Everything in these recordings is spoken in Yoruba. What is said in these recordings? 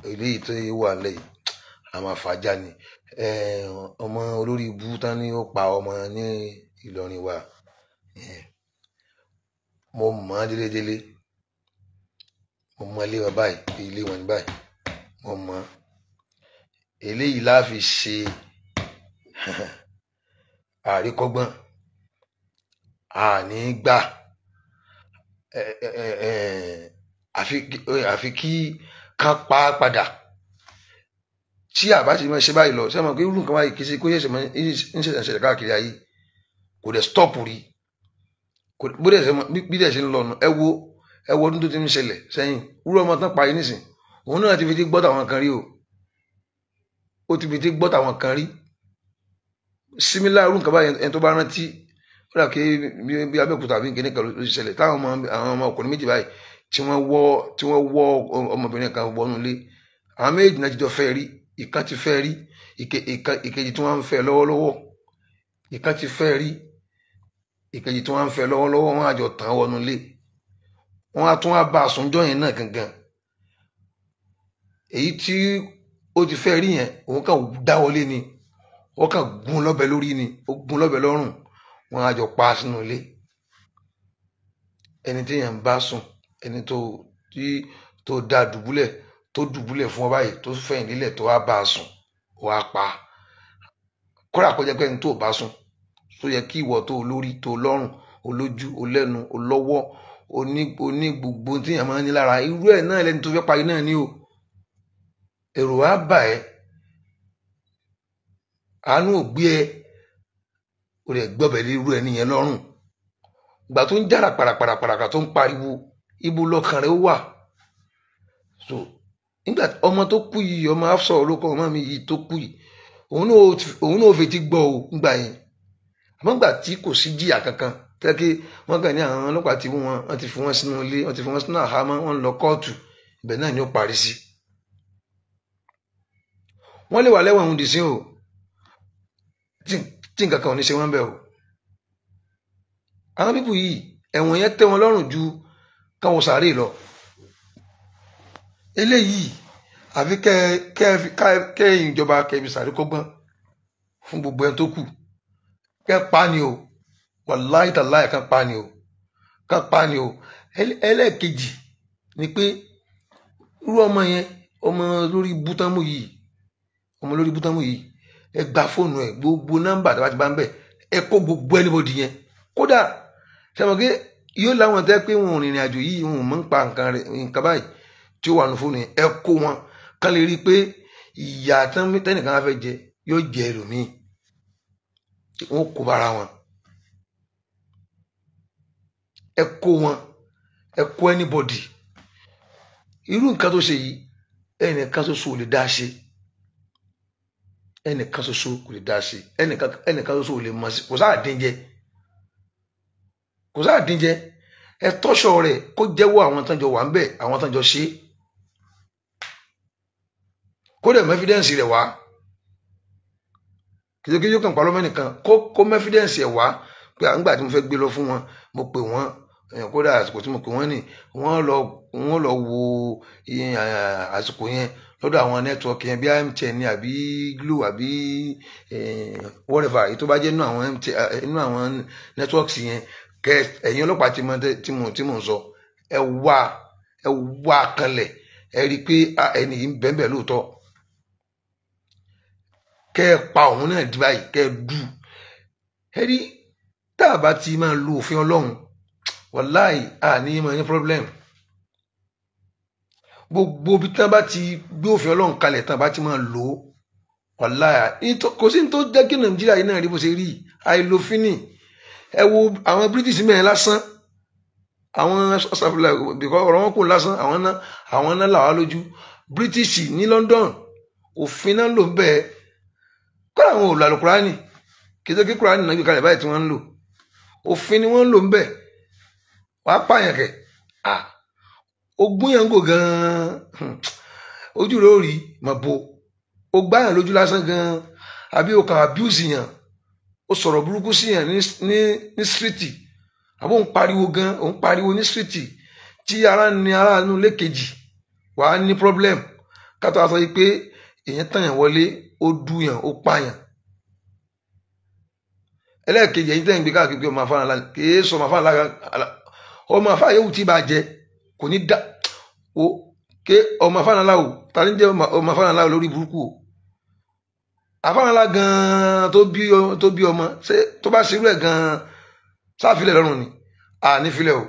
eléyìí tó wà lẹ́yìn a máa fàájà ni ọmọ olórí ibú tán ni ó pa ọmọ ní Ìlọrin wa mo mọ̀ ọ́ délédélé mo mọ̀ ilé wọn báyìí ilé wọn báyìí mo mọ̀ eléyìí la fi ṣe àríkọ́gbọ́n àní gbà àfi kí ká pa á padà tí àbá ti máa ṣe báyìí lọ sẹ́wọ̀n pé irú nǹkan báyìí kì í ṣe kó ṣẹ̀ṣẹ̀ máa ń ṣẹ̀ṣẹ̀ káàkiri ayé kò dẹ̀ stop rí bí dẹ̀ ṣe ń lọ nù ẹ wo ọdún tó ti ń ṣẹlẹ̀ sẹ́yìn irú ọmọ tán pa yìí nísìn òun náà ti fi ti gbọ́ tàwọn kan rí o ó ti fi ti gbọ́ tàwọn kan rí símílà irú nǹkan báyìí ẹni tó bá rántí ó dà kí bí Abẹ́òkúta àbí nǹkan kan ló ti ṣẹlẹ̀ táwọn ọmọ ọkùnrin méjì báyìí tí wọ́n wọ́ ọmọbìnrin kan wọnú ilé àwọn méjì náà ti jọ fẹ́ rí ìkan ti fẹ́ rí ìkejì tí wọ́n ń fẹ́ lọ́wọ́lọ́wọ́ ìkan ti fẹ́ rí ìkejì tí wọ́n ń fẹ́ lọ́wọ́lọ́wọ́ wọ́n á jọ tàn wọnú ilé wọ́n á tún wá bá àsùnjọ́ yẹn náà gangan èyí tí ó ti fẹ́ rí yẹn òun kàn dáwọlé ni wọ́n kàn gún lọ́bẹ̀ lórí ni ó gún lọ́bẹ̀ lọ́rùn wọ́n á jọ pa sínú ilé ẹni tí yẹn ń bá sùn ẹni tó dá dùbúlẹ̀ fún ọ báyìí tó fẹ̀yìn lílẹ̀ tó wá bá a sùn wá pa kódà kó jẹ́ pé ẹni tó bá sùn tó yẹ kí ìwọ tó lórí tó lọ́rùn olójú olẹ́nu olọ́wọ́ oní gbogbo tí yẹn máa ń ní lára irú ẹ̀ náà lẹ́ni tó fẹ́ parí náà ní o èrò á bà ẹ́ àánú ò gbé ẹ o rẹ̀ gbọ́bẹ̀ lé irú ẹ nìyẹn lọ́rùn ìgbà tó ń jára parapara tó ń pariwo ibo lọ́kàn rẹ̀ ó wà so nígbà ọmọ tó kú yìí ọmọ Hafsa olókọ ọmọ mi yìí tó kú yìí òun náà fetí gbọ́ o nígbà yẹn àmọ́ nígbà tí kò sí jìyà kankan tẹ́kí wọ́n kàn ní àwọn ọlọ́pàá tí wọ́n ti fi wọ́n sínú ilé wọ́n ti fi wọ́n sínú àhámọ́ wọ́n lọ kóòtù ibẹ̀ náà ni ó parí sí wọ́n lè wà lẹ́wọ̀n òun dì sí o tí nǹkan kan ò ní ṣe wọ́n bẹ̀ o àwọn pípù yìí ẹ̀wọ̀n yẹn tẹ́ wọn lọ́rùn ju káwọn sàárè lọ eléyìí àfi kẹ́yìn ìjọba kẹ́bi sàárè kọ́gbọ́n fún gbogbo ẹni tó kù kẹ́ pa ni o wàláì tàláì kan pa ni o ẹlẹ́ẹ̀kejì ni pé irú ọmọ yẹn ọmọ lórí bútámù yìí ẹ gba fóònù ẹ gbogbo nọ́mbà tí wọ́n ti bá ń bẹ̀ ẹ kó gbogbo anybody yẹn kódà sẹ́wọ̀n pé yóò láwọn tẹ́ pé wọn ò rìnrìn àjò yìí wọn ò mọ̀ ń pa nǹkan báyìí tí ó wà ní fóònù yẹn ẹ kó wọn kán lè rí i pé ìyá tẹ́nìkan á fẹ́ jẹ yóò jẹ ẹlòmíì wọn kó bára wọn ẹ kó wọn ẹ kó anybody irú nǹkan tó ṣe yìí ẹnìkan ṣoṣo ò lè dá ṣe ẹnìkan ṣoṣo kò lè dá ṣe ẹnìkan ṣoṣo ò lè mọ̀ sí kò sáà dín jẹ ẹ tọ́ṣọ rẹ̀ kó jẹ́wọ́ àwọn tán jọ wà ń bẹ̀ àwọn tán jọ ṣe kó dẹ̀ mẹ́fídẹ́ǹsì rẹ̀ wá kìí yóò kàn pa lọ́mọ nìkan kó mẹ́fídẹ́ǹsì ẹ̀ wá pé àǹgbà tí mo fẹ́ gbé lọ fún wọn mo pè wọ́n kódà àsìkò tí mo pè wọ́n ní wọ́n lọ wo àsìkò yẹn lọ́dọ̀ àwọn nẹ́tíwọ́ọ̀kì yẹn bí MTN ní àbí Glo àbí whatever èyí tó bá jẹ́ inú àwọn nẹ́tíwọ́ọ̀kì yẹn kẹ ẹ̀yin ọlọ́pàá tí mo ń sọ ẹ wá kanlẹ̀ ẹ rí i pé ẹni yìí ń bẹ́ẹ̀ lóòótọ́ kẹ ẹ pa òun náà di báyìí kẹ ẹ dù ẹ rí tá a bá ti máa lo òfin Ọlọ́run wàláì àní máa ní problem gbogbo bí tán bá ti gbé òfin Ọlọ́run kalẹ̀ tán bá ti máa lò ó wàláì kò sí ní tó jẹ́ kí Nàìjíríà yìí náà rí bó ṣe rí àìlófin ni ẹ wo àwọn British mẹ́rin lásán àwọn bìkọ́ ọ̀rọ̀ wọn kò lásán àwọn náà làwá lójú British ní London òfin náà lò bẹ́ẹ̀ kọ́ra àwọn òòlù àlùkùránì kìí kúránì náà gbé kalẹ̀ báyìí tí wọ́n ń lò òfin ni wọ́n ń lò ń bẹ̀ wàá pààyàn kẹ̀ ogún yẹn ń gò gan-an ojú rẹ̀ ó rí mà bo ó gbáyàn lójú lásán gan-an àbí o kàn abuse yàn ó sọ̀rọ̀ burúkú sí yàn ní síríìtì àbó ń pariwo gan òun pariwo ní síríìtì tí ara ní aráàlú lékejì wàá ní problem ká tó wá sọ yìí pé èèyàn tàyàn wọlé ó dúyàn ó pààyàn. ẹlẹ́ẹ̀kejì ẹ̀yin tẹ́yìn gbé káàkiri pé ọmọ afárá ńlá kìí sọ ọmọ afárá ńlá ọmọ afárá yóò tí bá jẹ kò ní dá o ké ọmọ afárá ńlá o ta ní jẹ́ ọmọ afárá ńlá lórí burúkú o afárá ńlá gan-an tó bí ọmọ ṣé tó bá ṣerú ẹ̀ gan-an sáfilẹ̀ lọ́rùn ni nífilẹ̀ o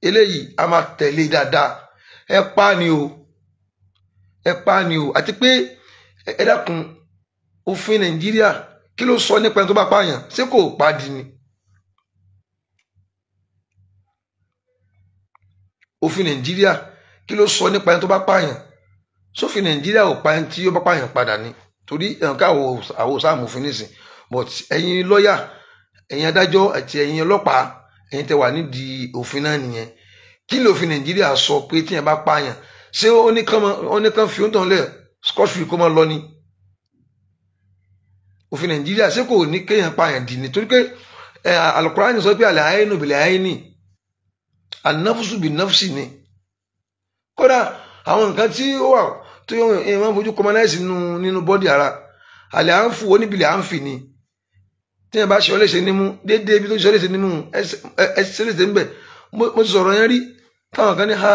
eléyìí a máa tẹ̀lé dáadáa ẹ pa ni o àti pé ẹ dákun òfin Nàìjíríà kí ló sọ nípa ẹni tó bá pààyàn ṣé kò pàdí ni òfin Nàìjíríà kí ló sọ nípa ẹni tó bá pààyàn sófin Nàìjíríà ò pa ẹni tí ó bá pààyàn padà ni torí ẹ̀ka àwọn sáàmùfin nísìn but ẹ̀yin lọ́ọ̀yà ẹ̀yin adájọ́ àti ẹ̀yin ọlọ́pàá ẹ̀yin tẹ́ wà nídìí òfin náà nìyẹn kí ló òfin Nàìjíríà sọ pé tíyẹn bá pààyàn ṣé ó ní kán fi oúnjẹ lẹ̀ scot free kó máa lọ ni òfin Nàìjíríà ṣé kò ní kéèyàn pààyàn dì ní torí pé Al-Qur'ani sọ pé àlẹ́ àyínú bìlẹ̀ àyínì an-nafsu bin-nafsi ni kódà àwọn nǹkan tí ó wà tó yẹ máa ń fojú commonize nínú bọ́dì ara àlẹ́ à ń fò oníbìlẹ̀ à ń fì ni tí yẹn bá ṣe ọ léṣe nímú déédéé ibi tó ṣe ọ léṣe nímú ẹ ṣe léṣe ń bẹ̀ mo ti sọ̀rọ̀ yẹn rí táwọn kan ní ha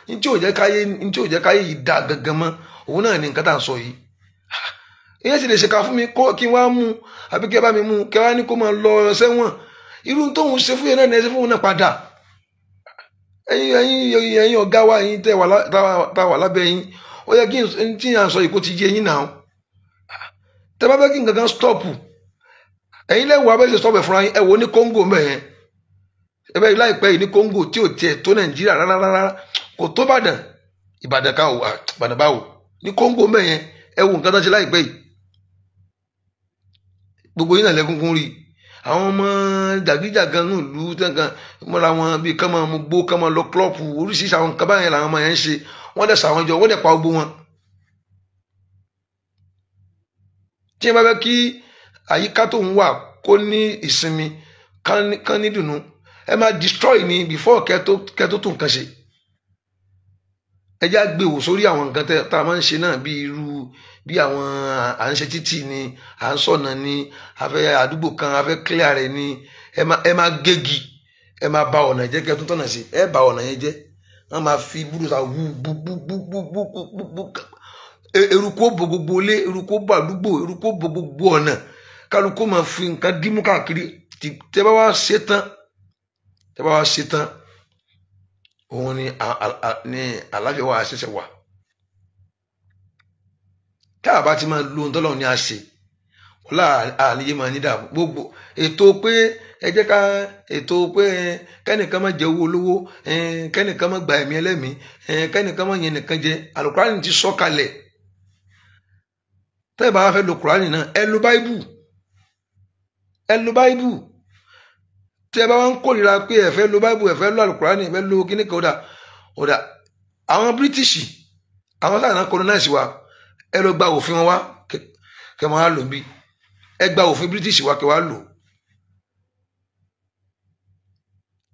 ní tí ò jẹ́ káyé yìí dá gangan mọ́ òun náà ní nǹkan tá à ń sọ yìí ìyẹn sì lè ṣe ká fún mi kí n wá mú àbí kí ẹ bá mi mú kí ẹ wá ní kó máa lọ sẹ́wọ̀n irú tóun ṣe fún yẹn náà ní ẹ ṣe fún òun náà padà ẹ̀yin ọ̀gá wa ẹ̀yin tá wà lábẹ́ yín ó yẹ kí n tí à ń sọ yìí kó ti yé yín náà tẹ bá fẹ́ kí nǹkan kan stop ẹ̀yin lẹ́wọ̀ abẹ́sẹ̀ stop ẹ̀ fúnra yín ẹ wò ní Congo mẹ́ẹ̀ ẹ bẹ́ẹ̀ láìpẹ́ yìí ní Congo tí ò tiẹ̀ tó Nàìjíríà rárá kò tó Ìbàdàn ká Ìbàdàn báwò ní Congo mẹ́ẹ̀ ẹ wò nǹkan tó ṣe láìpẹ́ yìí gbogbo yín náà lẹ́kúnkún rí àwọn ọmọ jàgíjàgan náà lù ú tẹ́ǹkan mọ́ra wọn bíi kán máa mú gbó kán máa lọ klọ́ọ̀pù oríṣiríṣi àwọn nǹkan báyẹn làwọn ọmọ yẹn ń ṣe wọ́n dẹ̀ sàwọn jọ wọ́n dẹ̀ pa gbogbo wọn. tí ẹ bá fẹ́ kí àyíká tó ń wà kó ní ìsinmi kán ní dùnú ẹ máa destroy ni before kẹ́ tó tún nǹkan ṣe. ẹ já gbé wò sórí àwọn nǹkan tá a máa ń ṣe náà bí àwọn à ń ṣe títì ni à ń sọ̀nà ni afẹ́ àdúgbò kan afẹ́ clear rẹ̀ ni ẹ máa gégi ẹ máa ba ọ̀nà jẹ́ kẹ́ tó tọ̀nà sí ẹ ba ọ̀nà yẹn jẹ́ wọ́n máa fi búrúta wú bú eruku bo gbogbo ilé eruku bo àdúgbò eruku bo gbogbo ọ̀nà kálukú máa fi nǹkan dímú káàkiri tẹ́ bá wá ṣe tán òun ni àlàáfíà wa ṣẹ̀ṣẹ̀ wà tá a bá ti máa lo ohun tọ́lọ́run ní a ṣe wọ́lá àníyé máa ní dààmú gbogbo ètò pé ẹ jẹ́ ká ètò pé kẹ́nìkan máa jẹ owó olówó kẹ́nìkan máa gba ẹ̀mí ẹlẹ́mìí kẹ́nìkan máa yẹn nìkan jẹ àlùkùránì ti sọ kalẹ̀ tẹ́ ẹ bá wá fẹ́ lo kùránì náà ẹ lo báíbù tí ẹ bá wá ń kórìíra pé ẹ fẹ́ lo báíbù ẹ fẹ́ lo àlùkùránì ẹ fẹ́ lo kíní kan ọ̀dà àwọn British àwọn sáà náà colonize wa ẹ lọ gba òfin wọn wá kẹ máa lò bí ẹ gba òfin British wá kẹ wá lò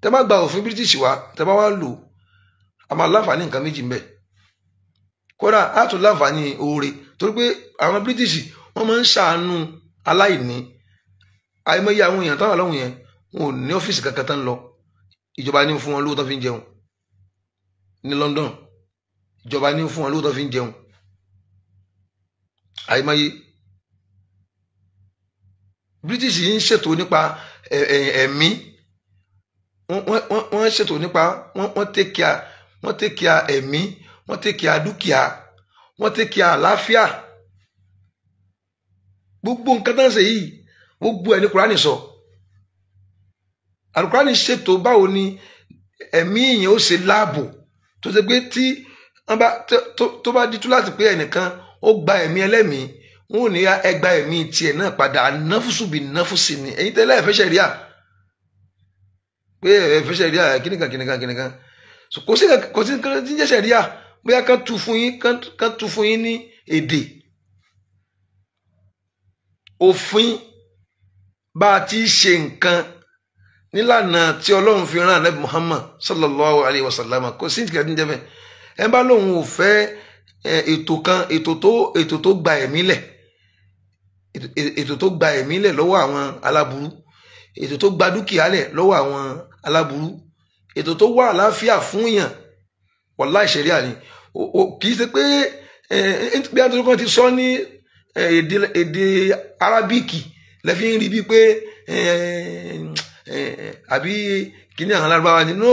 tẹ bá gba òfin British wá tẹ bá wá lò a máa láǹfààní nǹkan méjì ń bẹ kódà á tún láǹfààní oore torí pé àwọn British wọn máa ń ṣàánú aláìní àìmọye àwọn èèyàn táwọn àlọ́hùn yẹn wọn ò ní ọ́fíìsì kankan tán lọ ìjọba ní fún wọn lówó tó fi ń jẹun ní London ìjọba ní fún wọn lówó tó fi ń jẹun àìmọye British yìí ń ṣètò nípa ẹ̀mí wọ́n ṣètò nípa wọ́n take care ẹ̀mí wọ́n take care dúkìá wọ́n take care àlàáfíà gbogbo nǹkan tó ń ṣe yìí gbogbo ẹ̀ ní Kùránì sọ Àlùkùránì ṣètò báwo ni ẹ̀mí yẹn ó ṣe láàbò tó ṣe pé tí wọ́n bá tó bá dítú láti pé ẹnìkan ó gba ẹ̀mí ẹlẹ́mìí wọn ò ní ẹgbà ẹ̀mí tiẹ̀ náà padà náfùsù bí náfùsì ni ẹ̀yin tẹ́lẹ̀ ẹ̀fẹ́ ṣẹ̀ríà pé ẹ̀fẹ́ ṣẹ̀ríà kìnìkan kò sí tí ń jẹ́ ṣẹ̀ríà bóyá kán tu fún yín ní èdè òfin bá a ti ṣe nǹkan nílànà tí Ọlọ́run fi rán Ànábì Muhammad sallallahu alayhi wa sallam kò sí ìtìkẹ́ tí ń jẹ́ bẹ́ẹ̀ ẹ bá lóun ò fẹ́ ètò kan ètò tó gba ẹ̀mí lẹ̀ ètò tó gba ẹ̀mí lẹ̀ lọ́wọ́ àwọn aláburú ètò tó gba dúkìá lẹ̀ lọ́wọ́ àwọn aláburú ètò tó wà àlàáfíà fún yàn wàláhì ṣẹ̀ríà ni kì í ṣe pé bí a tó kàn ti sọ ní èdè arábíkì lẹ́fí ń rí bí pé àbí kíní àwọn alárúbáwá ni no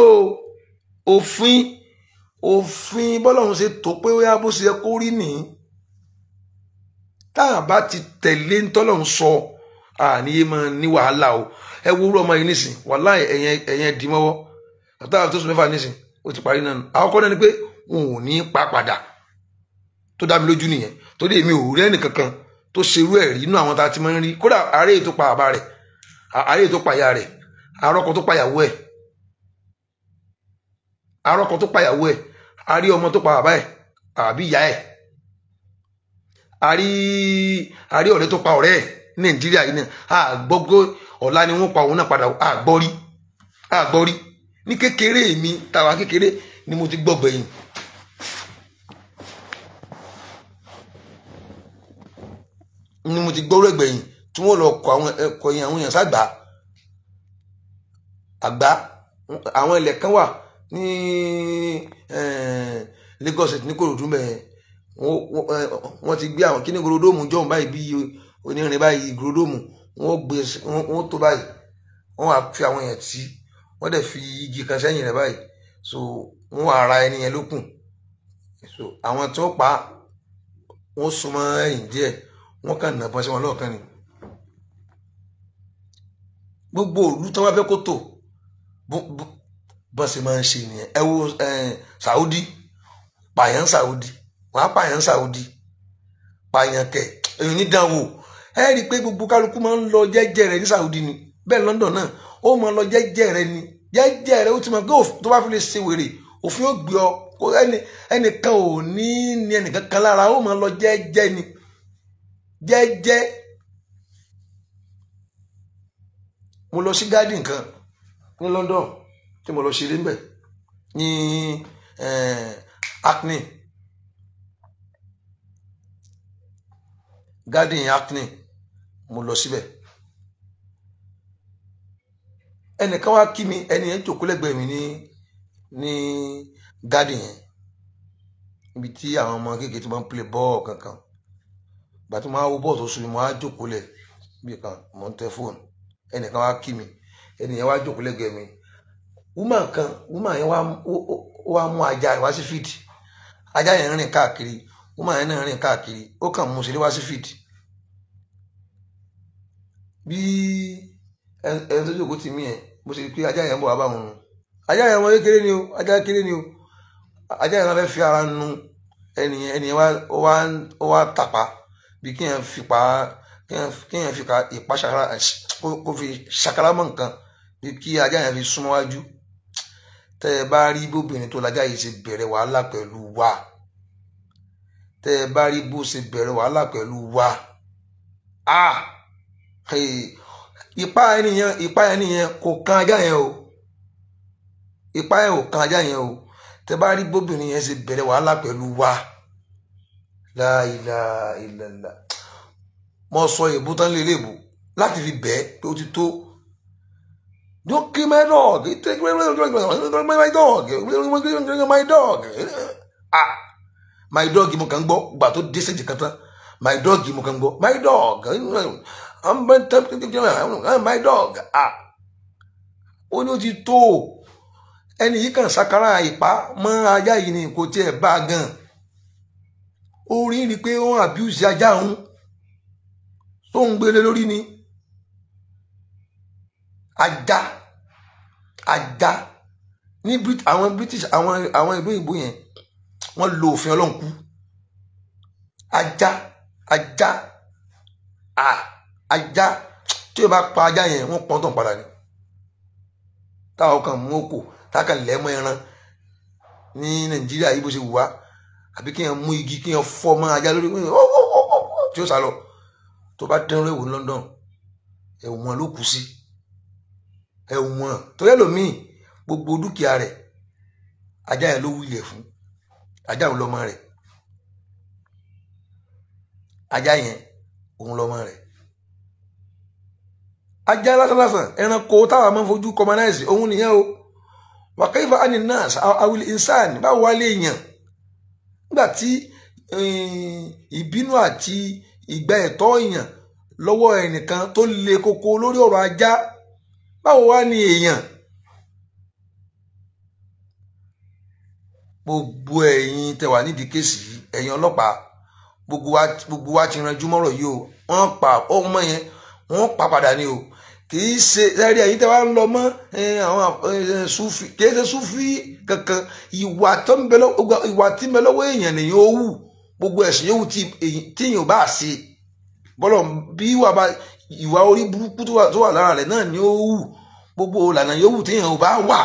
òfin bọ́lọ́run ṣe tó pé ó yá bó ṣe yẹ kó rí nìyí táà bá ti tẹ̀lé ntọ́lọ́run sọ àníyé máa ní wàhálà o ẹ wo orú ọmọ yìí nísìn wàláhì ẹ̀yẹn dì mọ́wọ́ àtàwọn tó sùn mẹ́fà nísìn ó ti parí náà àkọ́kọ́ náà ni pé òun ò ní pa padà tó dá mi lójú nìyẹn torí èmi ò rí ẹnì kankan tó ṣerú ẹ̀ rí inú àwọn tá a ti máa ń rí kódà àárẹ̀ tó pa bàbá rẹ̀ àárẹ̀ tó pa ìyá rẹ̀ àrọ́kọ tó pa ìyàwó ẹ̀ àrọ́kọ tó pa ìyàwó ẹ̀ àrí ọmọ tó pa bàbá ẹ̀ àbí ìyá ẹ̀ àrí ọ̀rẹ́ tó pa ọ̀rẹ́ ẹ̀ ní Nàìjíríà yìí náà àgbọ́gbọ́ ọ̀la ni wọ́n pa òun náà padà àgbọ́rí ní kékeré mi tàwa kékeré ni mo ti gbọ́ gbẹ̀yìn ni mo ti gbọ́ rẹ̀ gbẹ̀yìn tí wọ́n lọ kọ ẹ̀yìn àwọn èèyàn ságbà àgbà àwọn ilẹ̀ kan wà ní Lagos ní Kòròdú mẹ́ẹ̀ wọ́n ti gbé àwọn kíní gòròdóòmù jọ̀hún báyìí bí onírin báyìí gòròdóòmù wọ́n tó báyìí wọ́n wá fi àwọn èèyàn tí wọ́n dẹ̀ fi igi kan sẹ́yìn rẹ̀ báyìí so wọ́n wá ara ẹni yẹn lókùn so àwọn tí wọ́n pa wọ́n súnmọ́ ẹ̀yìn díẹ̀ wọ́n kàn nà bọ́n sí wọn lọ́ọ̀kan ni gbogbo òlú tí wọ́n fẹ́ kó tò bọ́n sì máa ń ṣe nìyẹn ẹ wo Saudi pààyàn Saudi wọ́n á pààyàn Saudi pààyàn kẹ̀ èyí ní dánwò ẹ rí i pé gbogbo kálukú máa ń lọ jẹ́jẹ́ rẹ̀ ní Saudi ni bẹ́ẹ̀ London náà ó máa lọ jẹ́jẹ́ rẹ̀ ni jẹ́jẹ́ rẹ̀ ó ti mọ̀ pé tó bá fi lè ṣe wèrè òfin ó gbé ọ ẹnìkan ò ní ẹnìkan kan lára ó máa lọ jẹ́jẹ́ ni jẹ́jẹ́ mo lọ sí garden kan ní London tí mo lọ ṣeré ńbẹ̀ ní Hackney garden Hackney mo lọ síbẹ̀ ẹnìkan wá kí mi ẹni yẹn jókòó lẹ́gbẹ̀ẹ́ mi ní garden yẹn níbi tí àwọn ọmọ kékeré tí wọ́n ń play ball kankan gbà tí mo máa wo bọ́ọ̀ tó sùn ni mo á jókòó lẹ̀ bí kan mo ń tẹ fóònù ẹnìkan wá kí mi ẹni yẹn wá jókòó lẹ́gbẹ̀ẹ́ mi woman yẹn wá mú ajá rẹ̀ wá sí feed ajá yẹn rìn káàkiri woman yẹn náà rìn káàkiri ó kàn mú sílé wá sí feed bí ẹni tó jókòó ti mí yẹn mo sì rí pé ajá yẹn ń bọ̀ wá bá wọn ajá yẹn wọn kékeré ni o ajá kékeré ni o ajá yẹn wọn fẹ́ fi ara nu ẹni yẹn wá tàpá bí kéèyàn fi ìpá ṣàkàrà kó fi ṣàkàrà mọ́ nǹkan bí kí ajá yẹn fi súnmọ́ wájú tẹ́ ẹ bá rí bóbìnrin tó lájà yìí ṣe bẹ̀rẹ̀ wàhálà pẹ̀lú wa tẹ́ ẹ bá rí bó ṣe bẹ̀rẹ̀ wàhálà pẹ̀lú wa ìpá ẹni yẹn kò kan ajá yẹn o ìpá yẹn ò kan ajá yẹn o tẹ́ bá rí bóbìnrin yẹn ṣe bẹ̀rẹ̀ wàhálà pẹ̀lú wa la ilaha illallah mo sọ èbú tán lélẹ́bù láti fi bẹ́ẹ̀ pé ó ti tó don't kill my dog take my dog my dog mo kàn gbọ́ gbà tó dé sẹ́jì kan tán my dog mo kàn gbọ́ my dog my dog ó ní ó ti tó ẹni yìí kàn sakara ìpá mọ́ ajá yìí ni kò tiẹ̀ bá gan ó rí pé ó ń abuse ajá òun tó ń gbélé lórí ni ajá ní àwọn British àwọn ìlú òyìnbó yẹn wọ́n lo òfin Ọlọ́run kú ajá tí o bá pa ajá yẹn wọ́n pọ́n tán padà ni táwọn kan mú òkò táwọn lẹ́mọ ẹran ní Nàìjíríà yìí bó ṣe wù wá àbí kí yẹn mú igi kí yẹn fọ́ mọ́ ajá lórí tí ó sá lọ tó bá dánrọ ẹ̀wò ní London ẹ̀wọ̀n ló kù sí ẹ̀wọ̀n tó yẹ lòmíì gbogbo dúkìá rẹ̀ ajá yẹn ló wílẹ̀ fún ajá òun lọ́mọ rẹ̀, ajá yẹn òun lọ́mọ rẹ̀. Ajá lásánlásán ẹranko táwa máa ń fojú commonize òun nìyẹn o. Wa kayfa ani nas awil insan, báwo wá lè yàn nígbà tí ìbínú àti ìgbà ẹ̀tọ́ èèyàn lọ́wọ́ ẹnìkan tó le koko lórí ọ̀rọ̀ ajá, báwo wá ní èèyàn. Gbogbo ẹ̀yin tẹ́ wà nídìí kéèsì yìí, ẹ̀yin ọlọ́pàá, gbogbo wa ti ranjú mọ́rọ̀ yìí o. Wọ́n pa ọmọ yẹn, wọ́n pa padà ní o. Kì í ṣe ẹ̀rí ẹ̀yin tẹ́ wá ń lọ mọ́ àwọn Sufi, kì í ṣe Sufi kankan. Ìwà tí ń bẹ lọ́wọ́ èèyàn nìyẹn ó wù. Gbogbo ẹ̀sìn yòówù tí èèyàn bá ṣe bọ́lọ̀ bí ìwà orí burúkú tó wà lára rẹ̀ náà ni ó wù. Gbogbo ìlànà yòówù tí èèyàn bá wà.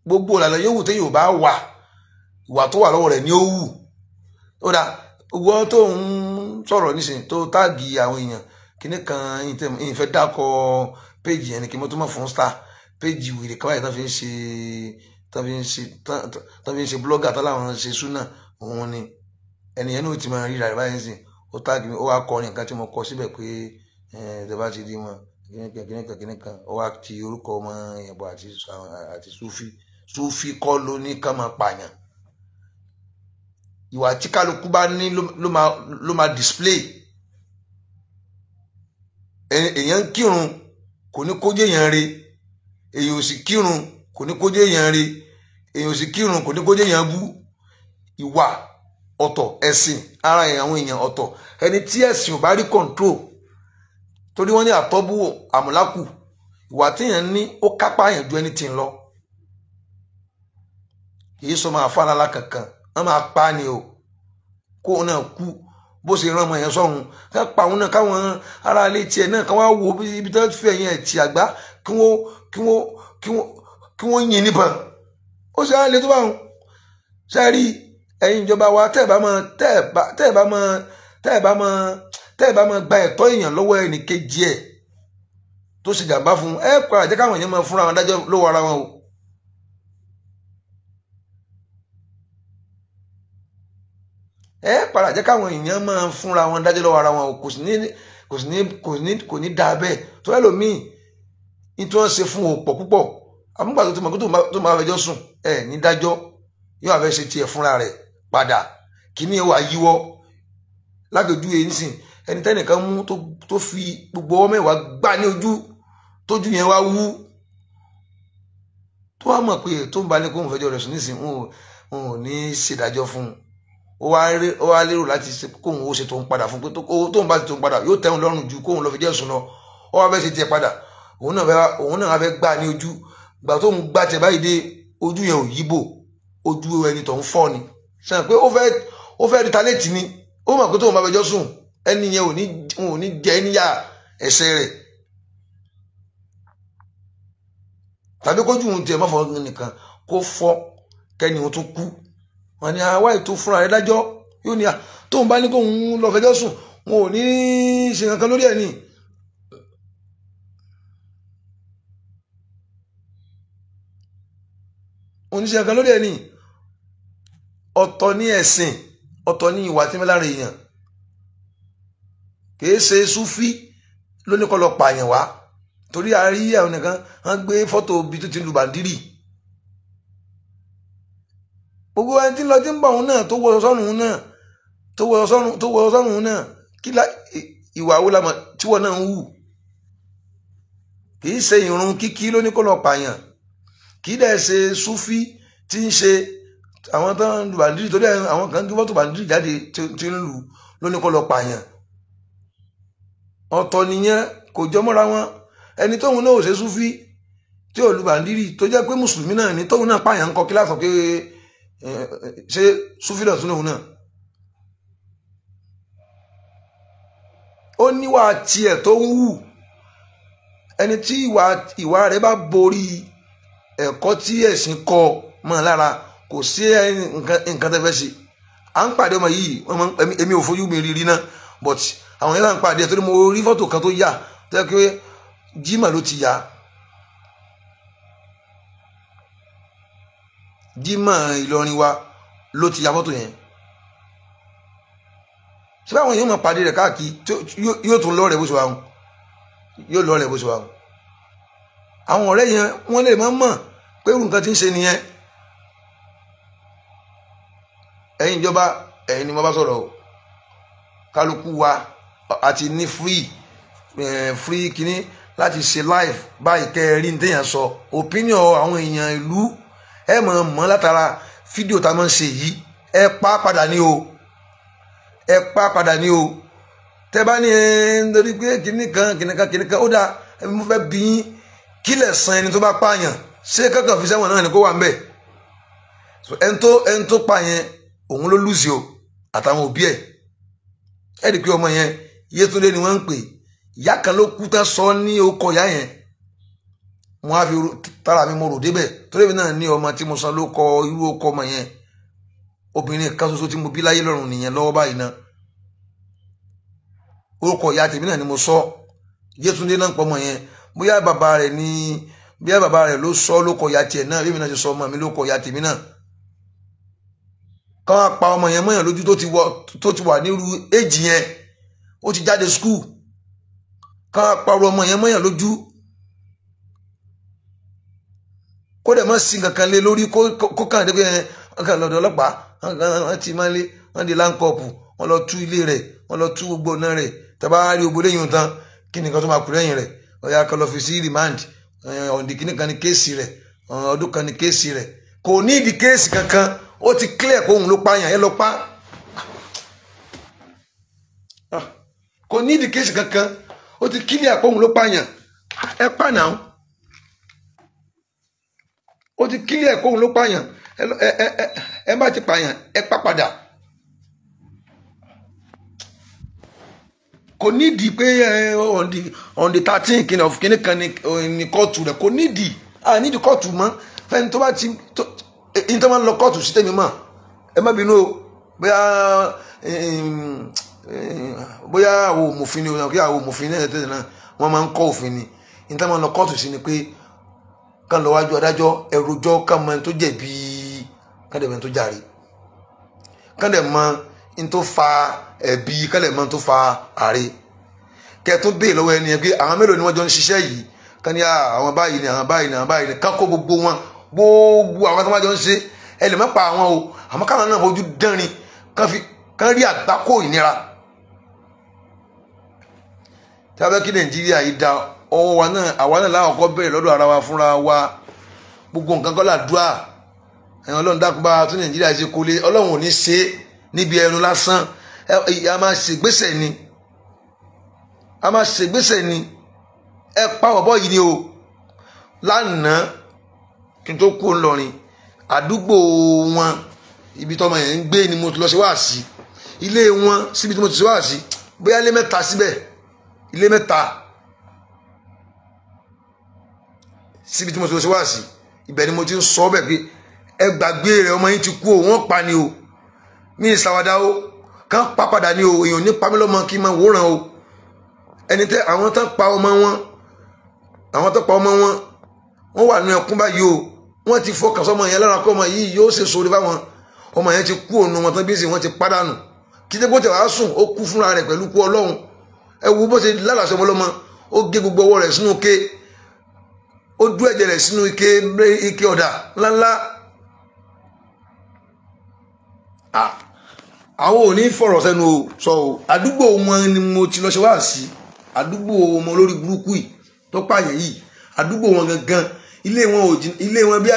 Gbogbo ìlànà yòówù tí èèyàn bá wà, ìwà tó wà lọ́wọ́ rẹ̀ ni ó wù. Ó dà wọ́n tó ń sọ̀rọ̀ nísìnyí tó táàgì àwọn èèyàn kíní kan ìfẹ́ dákọ̀ péjì yẹn ni kí mo tó mọ̀ fún star péjì wèrè kan báyìí tán fi ń ṣe blọ́gà tán láwọn ṣe súnà òun ni ẹnìyẹn náà ti máa ríra rẹ̀ báyìí sìn. Ó táàgì mi, ó wá kọrin nǹkan tí mo kọ síbẹ̀ pé tẹ́ bá ti rí wọn kíní kan ó wá ti orúkọ ọmọ ìyàbọ̀ àti Sufi kọ́ ló ní ká máa pààyàn. Ìwà tí kálukú bá ní ló máa display. Èèyàn ń kírun kò ní kó jẹ́ èèyàn re, èèyàn ò sì kírun kò ní kó jẹ́ èèyàn re, èèyàn ò sì kírun kò ní kó jẹ́ èèyàn bú. Ìwà ọ̀tọ̀, ẹ̀sìn ara àwọn èèyàn ọ̀tọ̀. Ẹni tí ẹ̀sìn ò bá rí control, torí wọ́n ní àtọ́bù àmúlákù, ìwà tí èèyàn ní ó kápá èèyàn ju ẹni tí ń lọ. Kì í sọ máa fàlàlà kankan, wọ́n máa pa ni o. Kó náà kú bó ṣe rán ọmọ yẹn sọ́run, ká pa òun náà káwọn ará ilé tiẹ̀ náà ká wá wo ibi tó fi ẹ̀yìn ẹ̀ tì àgbá kí wọ́n yìn níbọn. Ó ṣe á lè tó bá wọn. Ṣé rí ẹ̀yin ìjọba wa tẹ́ ẹ̀ bá máa gba ẹ̀tọ́ èèyàn lọ́wọ́ ẹnì kejì ẹ̀ tó ṣe jàǹbá fún ẹ padà jẹ́ káwọn èèyàn máa fúnra wọn dájọ́ lọ́wọ́ ara wọn o. Ẹ padà jẹ́ káwọn èèyàn máa fúnra wọn dájọ́ lọ́wọ́ ara wọn o. Kò ní dáa bẹ́ẹ̀ tó ẹlòmíì ní tí wọ́n ṣe fún òpọ̀ púpọ̀ àmúgbà tó ti mọ̀ tó máa fẹjọ́ sùn ẹ ní dájọ́ yóò àfẹ́ ṣe tiẹ̀ fúnra rẹ̀ padà kíní ẹ wà yíwọ́ lágbèjú yẹn nísìn. Ẹni tẹ́nìkan mú tó fi gbogbo ọwọ́ mẹ́wàá gbá ní ojú tójú yẹn wá wú tó wá mọ̀ pé tó ń balẹ̀ kó ń fẹjọ́ rẹ̀ sùn nísìn wọn ò ní ṣèdájọ́ fún un. Ó wá lérò láti ṣe kóun ó ṣe tó ń padà fún pé tóun bá ti tó ń padà yóò tẹ́hun lọ́rùn ju kóun lọ fi jẹ́ sùn lọ. Ó wá fẹ́ ṣe tiẹ̀ padà òun náà wá fẹ́ gbá ní ojú. Gbà tó ń gbá tiẹ̀ báyìí dé ojú yẹn ò yíbò, ojú ẹni tó ń fọ́ ni. Sẹ́yìn pé ó fẹ́ retaliate ni. Ó mọ̀ pé tóun bá fẹjọ́ sùn ẹni yẹn ò ní jẹ́ níyà ẹ̀ṣẹ̀ rẹ̀. Tàbí kójú òun tiẹ̀ mọ́fọ́ nìkan kó fọ́ kẹ́ni òun tún kú. Wọ́n ní àwa ètò fúnra rẹ̀ dájọ́ yóò ní tóun bá ní kóun lọ fẹjọ́ sùn wọn ò ní ṣe kankan lórí ẹ̀ ní. Oníṣẹ́ kankan lórí ẹ̀ ní. Ọ̀tọ̀ ní ẹ̀sìn, ọ̀tọ̀ ní ìwà tí mẹ́lára èèyàn. Kìí ṣe Sufi lóníkọ́ lọ pààyàn wá torí a rí àwọn nìkan wọ́n gbé fọ́tò bí tó ti lu bàndírì. Gbogbo ẹni tí ń lọ tí ń bọ̀ òun náà tó wọ sọ́run náà kí ìwà wo lamọ̀ tí wọ́n náà ń wù. Kìí ṣe ìrun kíkí lóníkọ́ lọ pààyàn, kìí dẹ̀ ṣe Sufi tí ń ṣe àwọn tó ń lu bàndírì torí àwọn kan gbé fọ́tò bàndírì jáde tí ń lu lóníkọ́ lọ pààyàn. Ọ̀tọ̀ nìyẹn kò jọ mọ́ra wọn. Ẹni tóun náà ò ṣe Sufi tí ò lu bàndírì tó jẹ́ pé mùsùlùmí náà ni tóun náà pààyàn ń kọ kí lásán pé ṣe Sufi lọ tún lòun náà. Ó níwà tiẹ̀ tó ń wù. Ẹni tí ìwà rẹ̀ bá borí ẹ̀kọ́ tí ẹ̀sìn kọ mọ́ lára kò sí nǹkan tẹ́ fẹ́ ṣe. À ń pàdé ọmọ yìí èmi ò fojú mi rí náà but àwọn yẹn là ń pàdé torí mo rí fọ́tò kan tó yà tó yẹ pé jimá ló ti yà Jímọ̀ Ìlọrin wa ló ti ya fọ́tò yẹn ṣé báwọn yóò máa pàdé rẹ̀ káàkiri yóò tún lọ rẹ̀ bó ṣe wà wọn yóò lọ rẹ̀ bó ṣe wà wọn àwọn ọ̀rẹ́ yẹn wọ́n lè máa mọ̀ pé nǹkan tí ń ṣe nìyẹn ẹ̀yin ìjọba ẹ̀yin ni mo bá sọ̀rọ̀ o kálukú wa àti ní free kínní láti ṣe live báyìí kẹrin téèyàn sọ opinion àwọn èèyàn ìlú ẹ mọ̀ látara fídíò tá a máa ń ṣe yìí ẹ pa padà ní o ẹ pa padà ní o tẹ bá ní nítorí pé kínní kan ó dáa mo fẹ́ bí yín kílẹ̀ san ẹni tó bá pààyàn ṣé kankan fi sẹ́wọ̀n náà ni kó wà ń bẹ̀ ẹni tó pààyàn òun ló lùsì o àtàwọn òbí ẹ̀ ẹ̀ rí i pé ọmọ yẹn Yétúndé ni wọ́n ń pè ìyá kan ló kú tán sọ ní okọ̀ ìyá yẹn mo á fi tara mi mo rò débẹ̀ torí mi náà ní ọmọ tí mo san ló kọ irú okọ̀ ọmọ yẹn obìnrin kan ṣoṣo tí mo bí láyé lọ́rùn nìyẹn lọ́wọ́ báyìí náà orúkọ ìyá tèmi náà ni mo sọ Yétúndé náà pọ̀ ọmọ yẹn bóyá bàbá rẹ̀ ló sọ ló kọ ìyá tiẹ̀ náà bí mi náà ti sọ ọmọ mi ló kọ ìyá tèmi náà kán pa ọmọ yẹn mọ́yàn lójú tó ti wà nírú éjì yẹn ó ti jáde skul kán parọ́ ọmọ yẹn mọ́yàn lójú kó dẹ̀ mọ́ sí kankan lé lórí kó kàn dé pé ọkàn lọ́dọ̀ ọlọ́pàá wọ́n ti máa lé wọ́n di láńkọ́ọ̀pù wọ́n lọ tú ilé rẹ̀ wọ́n lọ tú gbogbo náà rẹ̀ tàbá rí gbogbo lẹ́yìn tán kí nìkan tó máa kú lẹ́yìn rẹ̀ ọ̀yà kan lọ fi sí remand ọ̀ǹdì kìíní kan ní kéèsì rẹ̀ ọdún kan ní kéèsì rẹ̀ kò ní ìdí kéèsì kankan ó ti clear kó òun ló pààyàn ẹ lọ pa kò ní ìdí kéèsì kankan ó ti clear kó òun ló pààyàn ẹ pa náà ó ti clear kó òun ló pààyàn ẹ bá ti pààyàn ẹ pa padà kò nídìí pé on the 13 kíní kan ní kóòtù rẹ̀ kò nídìí nídìí kóòtù mọ́ fẹ́ni tó bá ti ní tó máa ń lọ kóòtù sí tèmi mọ́ ẹ má bínú o bóyá àwọn òmòfin ni o kí àwọn òmòfin náà tẹ̀lé náà wọ́n máa ń kọ́ òfin ni ní tó máa ń lọ kóòtù sí ni pé kán lọ wájú adájọ́ ẹrùjọ́ kán mọ ẹni tó jẹ̀bi kán dẹ̀ mọ ẹni tó jàre kán dẹ̀ mọ ẹni tó fa ẹ̀bi kán dẹ̀ mọ ẹni tó fa àre kẹ́ẹ̀tún bèè lọ́wọ́ ẹni yẹn pé àwọn mélòó ni wọ́n jọ ń ṣiṣẹ́ yìí kán ní àwọn báyìí ni àwọn báyìí ni àwọn báyìí ni kán kó gbogbo àwọn tó máa jọ ń ṣe ẹ lè má pa àwọn o àmọ́ káwọn náà fojú dánrin kán rí àgbákò ìnira tí a bẹ́ kí Nàìjíríà yìí da ọwọ́ wa náà àwa náà láwọn kọ́ bẹ̀rẹ̀ lọ́dọ̀ ara wa fúnra wa gbogbo nǹkan kọ́ làdúrà ẹ̀yàn Ọlọ́run dákúbá tún Nàìjíríà ṣe kólé Ọlọ́run ò ní ṣe níbi ẹnu lásán a máa ṣègbésẹ̀ ni ẹ pa ọ̀bọ yìí ni o lánàá kí n tó kú ńlọrin àdúgbò wọn ibi tọmọ yẹn ń gbé ni mo lọ sí wáàsí ilé wọn síbi tí mo ti sí wáàsí bóyá ilé mẹ́ta síbẹ̀ ilé mẹ́ta síbi tí mo ti lọ sí wáàsí ibẹ̀ ni mo ti ń sọ bẹ́ẹ̀ pé ẹ gbàgbé rẹ̀ ọmọ yín ti kú o wọ́n pa ni o mí ìsàwádà o kàn pa padà ni o èèyàn ní pamí lọ́mọ kí n máa wòran o ẹni tẹ àwọn tó pa ọmọ wọn wọ́n wà nínú ẹkún báyìí o wọ́n ti fọkàn sọmọ yẹn lára kọ́ ọmọ yìí yóò ṣe sórí fáwọn ọmọ yẹn ti kú òun wọn tán bí wọ́n ti pàdánù kí tẹ́ bó tẹ̀ wá sùn ó kú fúnra rẹ̀ pẹ̀lú kú Ọlọ́run ẹ wo bó ṣe lálàsọ ọmọ lọ́mọ ó gé gbogbo ọwọ́ rẹ̀ sínú ike ó dú ẹ̀jẹ̀ rẹ̀ sínú ike ọ̀dà ńláńlá àwọn ò ní fọ̀rọ̀ sẹ́nu o sọ o àdúgbò wọn ni mo ti lọ ṣe wá sí àdúgbò ọmọ olórí burúkú yìí tó pààyàn yìí àdúgbò wọn gangan ilé wọn bí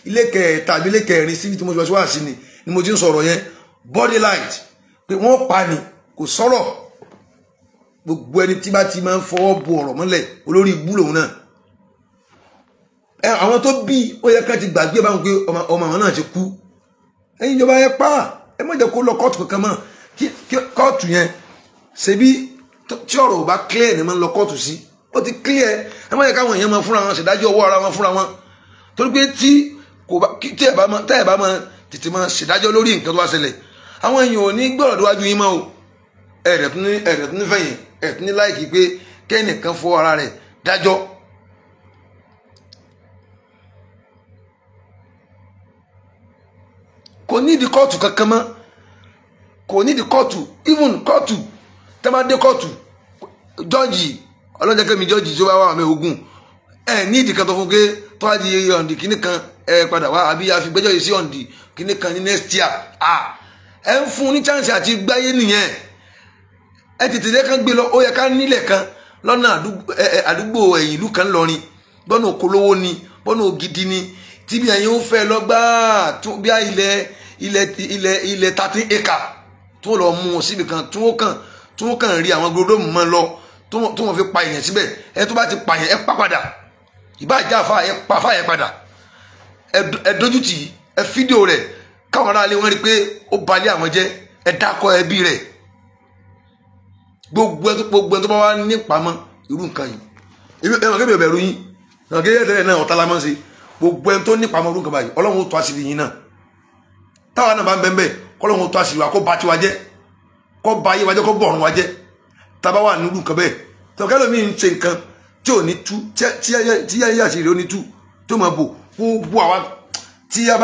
ilé kẹta àbí ilé kẹrin síbi tí mo ti lọ ṣe wá sí ni mo ti ń sọ̀rọ̀ yẹn body light pé wọ́n pa ni kò sọ̀rọ̀ gbogbo ẹni tí bá ti máa ń fọwọ́ bo ọ̀rọ̀ mọ́lẹ̀ olórí ibú lòun náà àwọn tó bí ó yẹ ká ti gbàgbé báwọn pé ọmọ àwọn náà ti kú ẹ̀yin ìjọba ẹ pa ẹ má jẹ́ kó lọ kóòtù kankan mọ́ kí kóòtù yẹn ṣebí tí ọ̀rọ̀ ò bá clear ni máa ń lọ kóòtù sí ó ti clear ẹ má jẹ́ káwọn èèyàn máa fúnra wọn ṣèdájọ́ ọwọ́ ara wọn fúnra wọn torí pé tí ẹ bá máa tètè máa ṣèdájọ́ lórí nǹkan tó wá ṣẹlẹ̀ àwọn èèyàn ò ní gbọ́dọ̀ níwájú yín mọ́ o ẹ̀rẹ̀ tún nífẹ̀yìn ẹ̀ tún ní láìkí pé kẹ́nìkan fọ ara rẹ̀ dájọ́ kò ní di kóòtù kankan mọ́ kò ní di kóòtù even kóòtù tẹ́ bá dé kóòtù jọ́ọ̀jì ọlọ́jẹ́kẹ́mi jọ́ọ̀jì tó bá wà mí ogun ní ìdí kan tó fún pé tó wá di ọ̀ǹdì kìíní kan padà wá àbí àfigbẹ́jọ́ yìí sí ọ̀ǹdì kìíní kan ní next year ń fún ní chance àti gbáyé nìyẹn tètè lé kan gbé lọ ó yẹ ká nílẹ̀ kan lọ́nà àdúgbò ẹ̀yìn ìlú kan lọrin bọ́nà òkòlówó ni bọ́nà ògidì ni tíbi ẹ̀yìn ó fẹ́ lọ gbáà bí i ilẹ̀ 13 acre tí wọ́n lọ mú wọn síbi kan tí wọ́n kàn rí àwọn gbọdọ̀mù mọ́ lọ tí wọ́n fi pa èèyàn síbẹ̀ ẹ tó bá ti pààyàn ẹ pa padà ìbá ìjà àfa ẹ pa àfa yẹn padà ẹ dójútì ẹ fídíò rẹ̀ káwọn aráàlú wọn rí pé ó balẹ̀ àwọn jẹ́ ẹ dákọ̀ ẹbí rẹ̀ gbogbo ẹ tó bá wà ní ìpamọ́ irú nǹkan yìí ẹ mọ̀ kébì ọ̀bẹ̀rù yín náà kí ẹ tẹ́lẹ̀ náà ọ̀tá la máa ń ṣe gbogbo ẹ tó ní ìpamọ́ irú nǹkan báyìí ọlọ́run ó tó àṣírí yín náà táwa náà bá ń bẹ́ẹ̀ kọ́lọ́run ó tó àṣírí wa kó ba tiwa jẹ́ kó ba ayé wa jẹ́ kó bọ̀ ọ̀run wa jẹ́ tábà wà nínú nǹkan bẹ́ẹ̀ tọ́kẹ́lẹ́ mi ń ṣe nǹkan tí ò ní tú tí ayé àṣírí ó ní tú tó máa bò gbogbo àwa tí a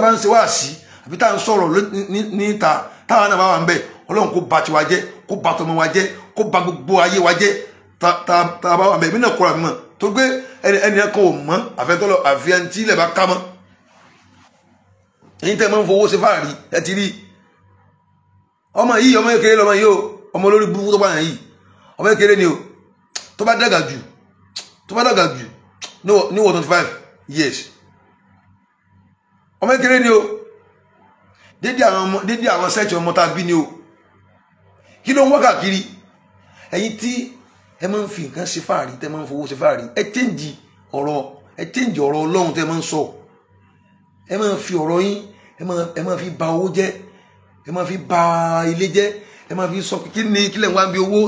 bá ń ṣe wá sí àbí tá à ń sọ̀rọ̀ níta táwa náà bá wà ń bẹ̀ ọlọ́run kó ba tiwa jẹ́ kó ba tọmọ wa jẹ́ kó ba gbogbo ayé wa jẹ́ tá a bá wà ń bẹ̀ mí náà kóra mi mọ̀ tó gbé ẹni kan ò mọ́ àfẹ́tọ́lọ́ àfihàn tí ilẹ̀ bá ká mọ́ èyí tẹ́ máa ń fowó ṣe fáàrí ẹ ti rí ọmọ yìí ọmọ kékeré lọmọ yìí o ọmọ olórí burúkú tó bá yàn yìí ọmọ kékeré ni o tó bá dàgbà jù ní wọ́n 25 years ọmọ kékeré ni o dédé àwọn sẹ́ẹ̀tì ọmọ tá a bí ni o kí ló ń wá káàkiri ẹ̀yin tí ẹ máa ń fi nǹkan ṣe fáàrí tẹ́ máa ń fowó ṣe fáàrí ẹ chẹ́ǹjì ọ̀rọ̀ ọlọ́run tẹ́ máa ń sọ ẹ máa fi ọ̀rọ̀ yín ẹ máa fi ba owó jẹ́ ẹ máa fi ba ilé jẹ́ ẹ máa fi sọ kí ni kílẹ̀ ń wá bí owó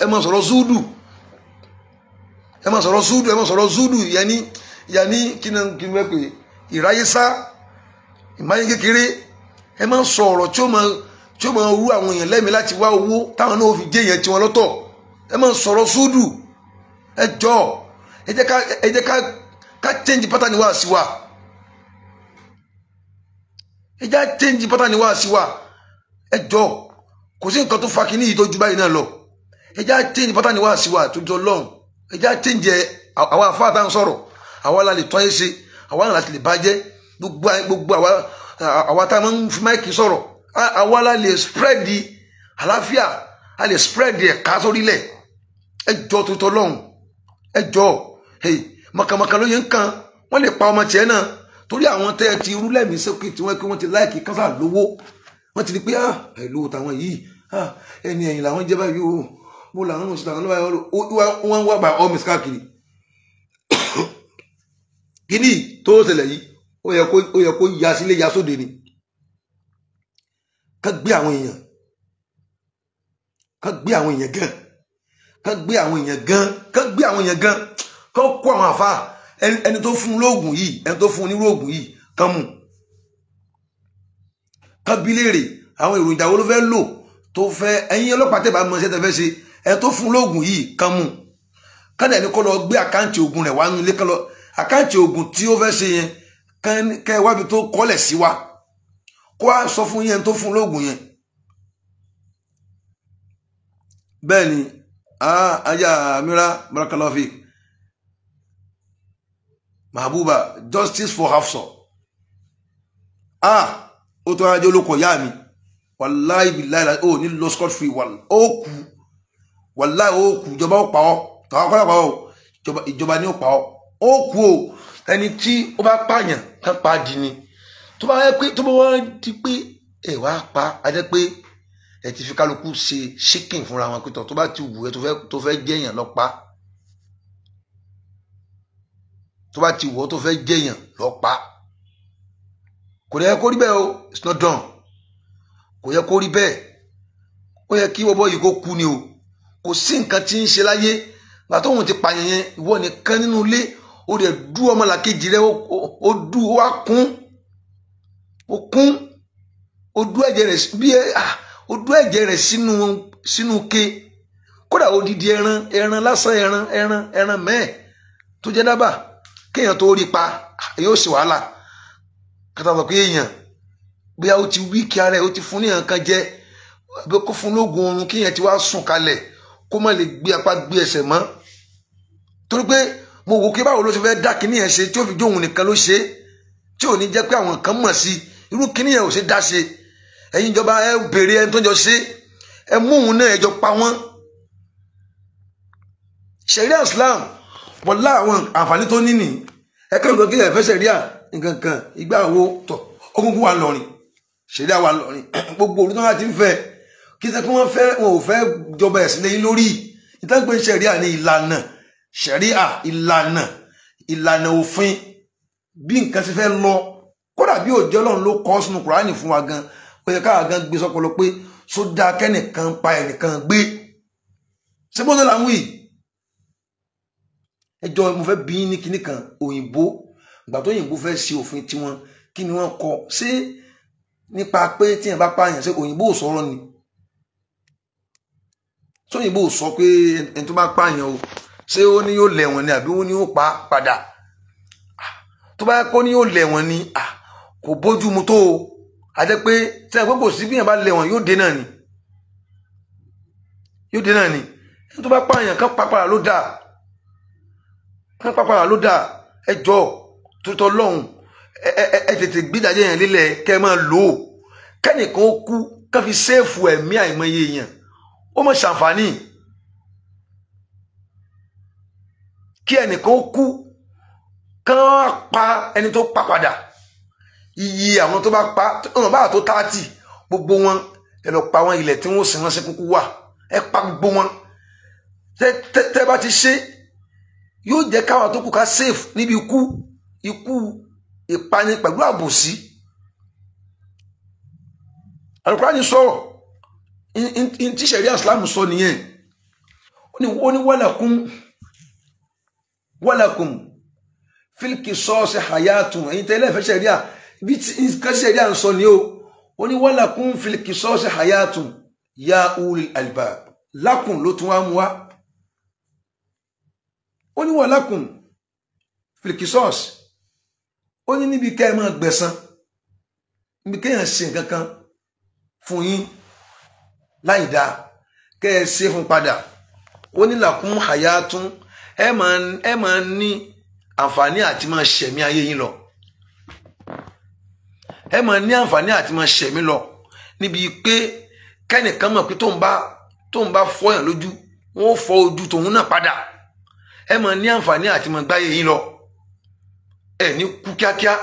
ẹ máa sọ̀rọ̀ zúdù ẹ máa sọ̀rọ̀ zúdù yanni kí ni wọ́n pè ìráyésá ìmáyé kékeré ẹ máa sọ ọ̀rọ̀ tí ó máa rú àwọn èèyàn lẹ́mìí láti wá owó táwọn náà fi jẹ́ èèyàn tiwọn lọ́tọ̀ ẹ máa sọ̀rọ̀ zúdù ẹ jọ ẹ jẹ́ ká change pattern wá sí wa ẹ jẹ́ change pattern wá sí wa ẹ jọ kò sí nǹkan tó fa kí ní yìí tó ju báyìí náà lọ ẹ jẹ́ change pattern wá sí wa tó jọ lọ́hùn ẹ jẹ́ change àwa àfáà tá à ń sọ̀rọ̀ àwa la lè tọ́ ẹ ṣe àwa náà láti lè bàjẹ́ gbogbo àwa tá a máa ń fi máìkì sọ̀rọ̀ àwa la lè spread di àlàáfíà a lè spread ẹ̀ka sórílẹ̀ ẹ jọ tó tọ́ lọ́hùn ẹ jọ mọ̀kànmọ̀kàn ló yẹ ń kan wọ́n lè pa ọmọ tiẹ̀ náà torí àwọn tẹ́ ẹ ti rú lẹ́mìí sókè tí wọ́n ti láìkì kánsà lówó wọ́n ti di pé àìlówó táwọn yìí ẹni ẹ̀yìn làwọn jẹ́ báyìí o mo làwọn ò sí làwọn lọ́wọ́ wọ́n wá bá ọ́mìs káàkiri kíní tó ṣẹlẹ̀ yìí ó yẹ kó ya sílé ya sóde ni ká gbé àwọn èèyàn gan ká kó àwọn àfa ẹni tó fún lóògùn yìí ẹni tó fún oníròògùn yìí kán mú ká bí léèrè àwọn èròjà wo ló fẹ́ lò tó fẹ́ ẹ̀yin ọlọ́pàá tẹ̀ bá mọ iṣẹ́ tẹ́ fẹ́ ṣe ẹni tó fún lóògùn yìí kán mú kádà ní kó lọ gbé àkáǹtì oògùn rẹ̀ wá nílé kán lọ àkáǹtì oògùn tí ó fẹ́ ṣe yẹn kẹ́ wábi tó kọ́lẹ̀ sí wa kó wá sọ fún yẹn tó fún lóògùn yẹn bẹ́ẹ̀ ni ajá amira barakallahu Mahabuba justice for Hafsa ó tó ajé olóko ìyá mi wàláì bìláì ó ní lọ scot free wàláì ó kú ìjọba ó pa ọ́ tàwọn kọ́lá pa ọ́ ìjọba ní ó pa ọ́ ó kú o ẹni tí ó bá pààyàn kán pa dì ní tó bá wọ́n di pé ẹ wá pa á jẹ́ pé ẹ ti fi kálukú ṣe ṣíkìn fúnra wọn pẹ̀tọ̀ tó bá ti wù ẹ tó fẹ́ jẹ́yàn lọ pa tó bá ti wù ọ́ tó fẹ́ jẹ́yàn lọ pa kò yẹ kó rí bẹ́ẹ̀ o it's not done kò yẹ kó rí bẹ́ẹ̀ ó yẹ kí wọ́bọ́ yìí kó kú ni o kò sí nǹkan tí ń ṣe láyé gbà tóun ti pààyàn yẹn ìwọ nìkan nínú ilé ó rẹ̀ dú ọmọlàkejì rẹ̀ ó dú ó wá kún ó dú ẹ̀jẹ̀ rẹ̀ bí ó dú ẹ̀jẹ̀ rẹ̀ sínú ke kódà odidi ẹran lásán ẹran mẹ́ẹ̀ tó jẹ́ dábàá kéèyàn tó rí pa èyí ó sì wàhálà kátà sọ pé èèyàn bóyá ó ti wí kí ara ẹ̀ ó ti fún ní nǹkan jẹ àbí kó fún lóògùn oorun kí yẹn ti wá sùn kalẹ̀ kó má lè gbé apá gbé ẹsẹ̀ mọ́ torí pé mo wò kí báwo ló ṣe fẹ́ dá kíní yẹn ṣe tí ó fi jóhun nìkan ló ṣe tí ò ní jẹ́ pé àwọn kan mọ̀ sí irú kíní yẹn ò ṣe dá ṣe ẹ̀yin ìjọba ẹ béèrè ẹni tó jọ ṣe ẹ mú òun náà ẹ jọ pa wọ́n. Sharia Islam wọ́n lá àwọn àǹfààní tó níní ẹ kẹ́rù kan kí ẹ fẹ́ Sharia nǹkan kan ìgbà wo tọ̀ ogungun wa lọ́rin Sharia wa lọ́rin gbogbo olùtọ́ náà ti ń fẹ́ kí sẹ́ kí wọ́n ò fẹ́ jọba ẹ̀sìn lẹ́yìn lórí ìtàgbé Sharia ní ìlànà Sharia ìlànà òfin bí nǹkan ti fẹ́ lọ kódà bí òjò Ọlọ́run ló kọ́ sínú Kùránì fún wa gan ó yẹ káà gan gbé sọpọlọ pé sódà kẹ́nìkan pa ẹnìkan gbé ṣé bó ló làwọn yìí ẹjọ́ mo fẹ́ bí ní kinní kan òyìnbó ìgbà tó òyìnbó fẹ́ ṣe òfin tiwọn kí ni wọ́n kọ ṣé nípa pé tí yẹn bá pààyàn ṣé òyìnbó ò sọ̀rọ̀ ni ṣé òyìnbó ò sọ pé ẹni tó bá pààyàn o ṣé ó ní yóò lẹ̀wọ̀n ni àbí ó ní yóò pa padà tó bá kó ní yóò lẹ̀wọ̀n ni kò bójú mu tó o àjẹ́ pé tí ẹ̀ pé kò sí bí yẹn bá lẹ̀wọ̀n yóò dé náà ni ẹni tó bá pààyàn kan pàpàrà ló dáa pápára ló dáa ẹjọ́ tuntun lọ́hùn ẹ tètè gbídàjẹ́ yẹn lílẹ̀ kẹ́ ẹ máa lò ó kẹ́nìkan ó kú ká fi séèfù ẹ̀mí àìmọye èèyàn ó mọ̀ ṣàǹfààní kí ẹnìkan ó kú kán pa ẹni tó pa padà iye àwọn tó bá pa ọ̀nà báà tó 30 gbogbo wọn ẹ lọ pa wọn ilẹ̀ tí wọ́n sì ránṣẹ́ kúkú wà ẹ pa gbogbo wọn tẹ́ bá ti ṣe yóò jẹ́ káwọn tó kù ká safe níbi ikú ìpani pẹ̀lú àbòsí. Al-Qur'ani sọ̀rọ̀ tí Sharia Islam sọ nìyẹn ó ní walakum fil qisasi hayatun ẹ̀yin tẹ́lẹ̀ fẹ́ Sharia bí nǹkan Sharia ń sọ ni ó ní walakum fil qisasi hayatun ya ulil albab lakum ló tún wá mú wá ó ní walakum fil qisas ó ní níbi kẹ́ ẹ máa gbẹ̀san níbi kéèyàn ṣe nǹkan kan fún yín láì dáa kẹ́ ẹ ṣe fún padà ó ní lakum hayatun ẹ máa ní àǹfààní àti máa ṣẹ̀mí ayé yín lọ ẹ máa ní àǹfààní àti máa ṣẹ̀mí lọ níbi pé kẹ́nìkan mọ̀ pé tóun bá fọyàn lójú wọn ó fọ ojú tòun náà padà ẹ máa ní àǹfààní àti máa gbáyé yín lọ ẹ ní kú kíákíá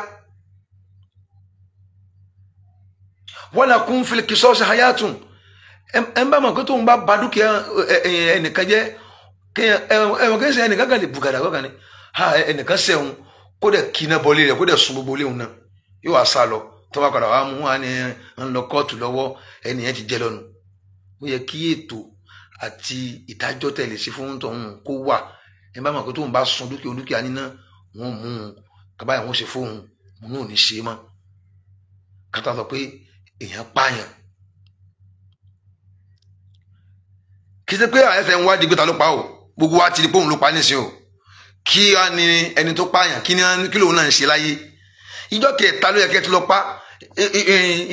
walakum fil qisasi hayatun ẹ bá mọ̀ pé tóun bá ba dúkìá ẹnìkan jẹ́ ẹ̀wọ̀n kí n ṣe ẹnìkan kan lè bùgàdà kọ́kàn ni ẹnìkan sẹ́wọ̀n kó dẹ̀ kíná bọ́lé rẹ̀ kó dẹ̀ sun gbogbo léwu náà yóò wá sá lọ tó bá padà wá mú wá ní ń lọ kóòtù lọ́wọ́ ẹnìyẹn ti jẹ́ lọ́nu ó yẹ kí ètò àti ìdájọ́ tẹ̀lé sí fún tọ̀hún kó wà ẹ bá mọ̀ pé tóun bá sun dúkìá níná wọn mú un kaba yẹn wọn ṣe fóun mo náà ní ṣe mọ́ kátà sọ pé èèyàn pààyàn kì í ṣe pé àyẹ̀fẹ̀ ń wádìí gbẹ́ta ló pa o gbogbo wa ti di póun ló pa nísìn o kí á ní ẹni tó pààyàn kí lóun náà ń ṣe láyé ìjọ kẹta ló yẹ kẹ́ ti lọ pa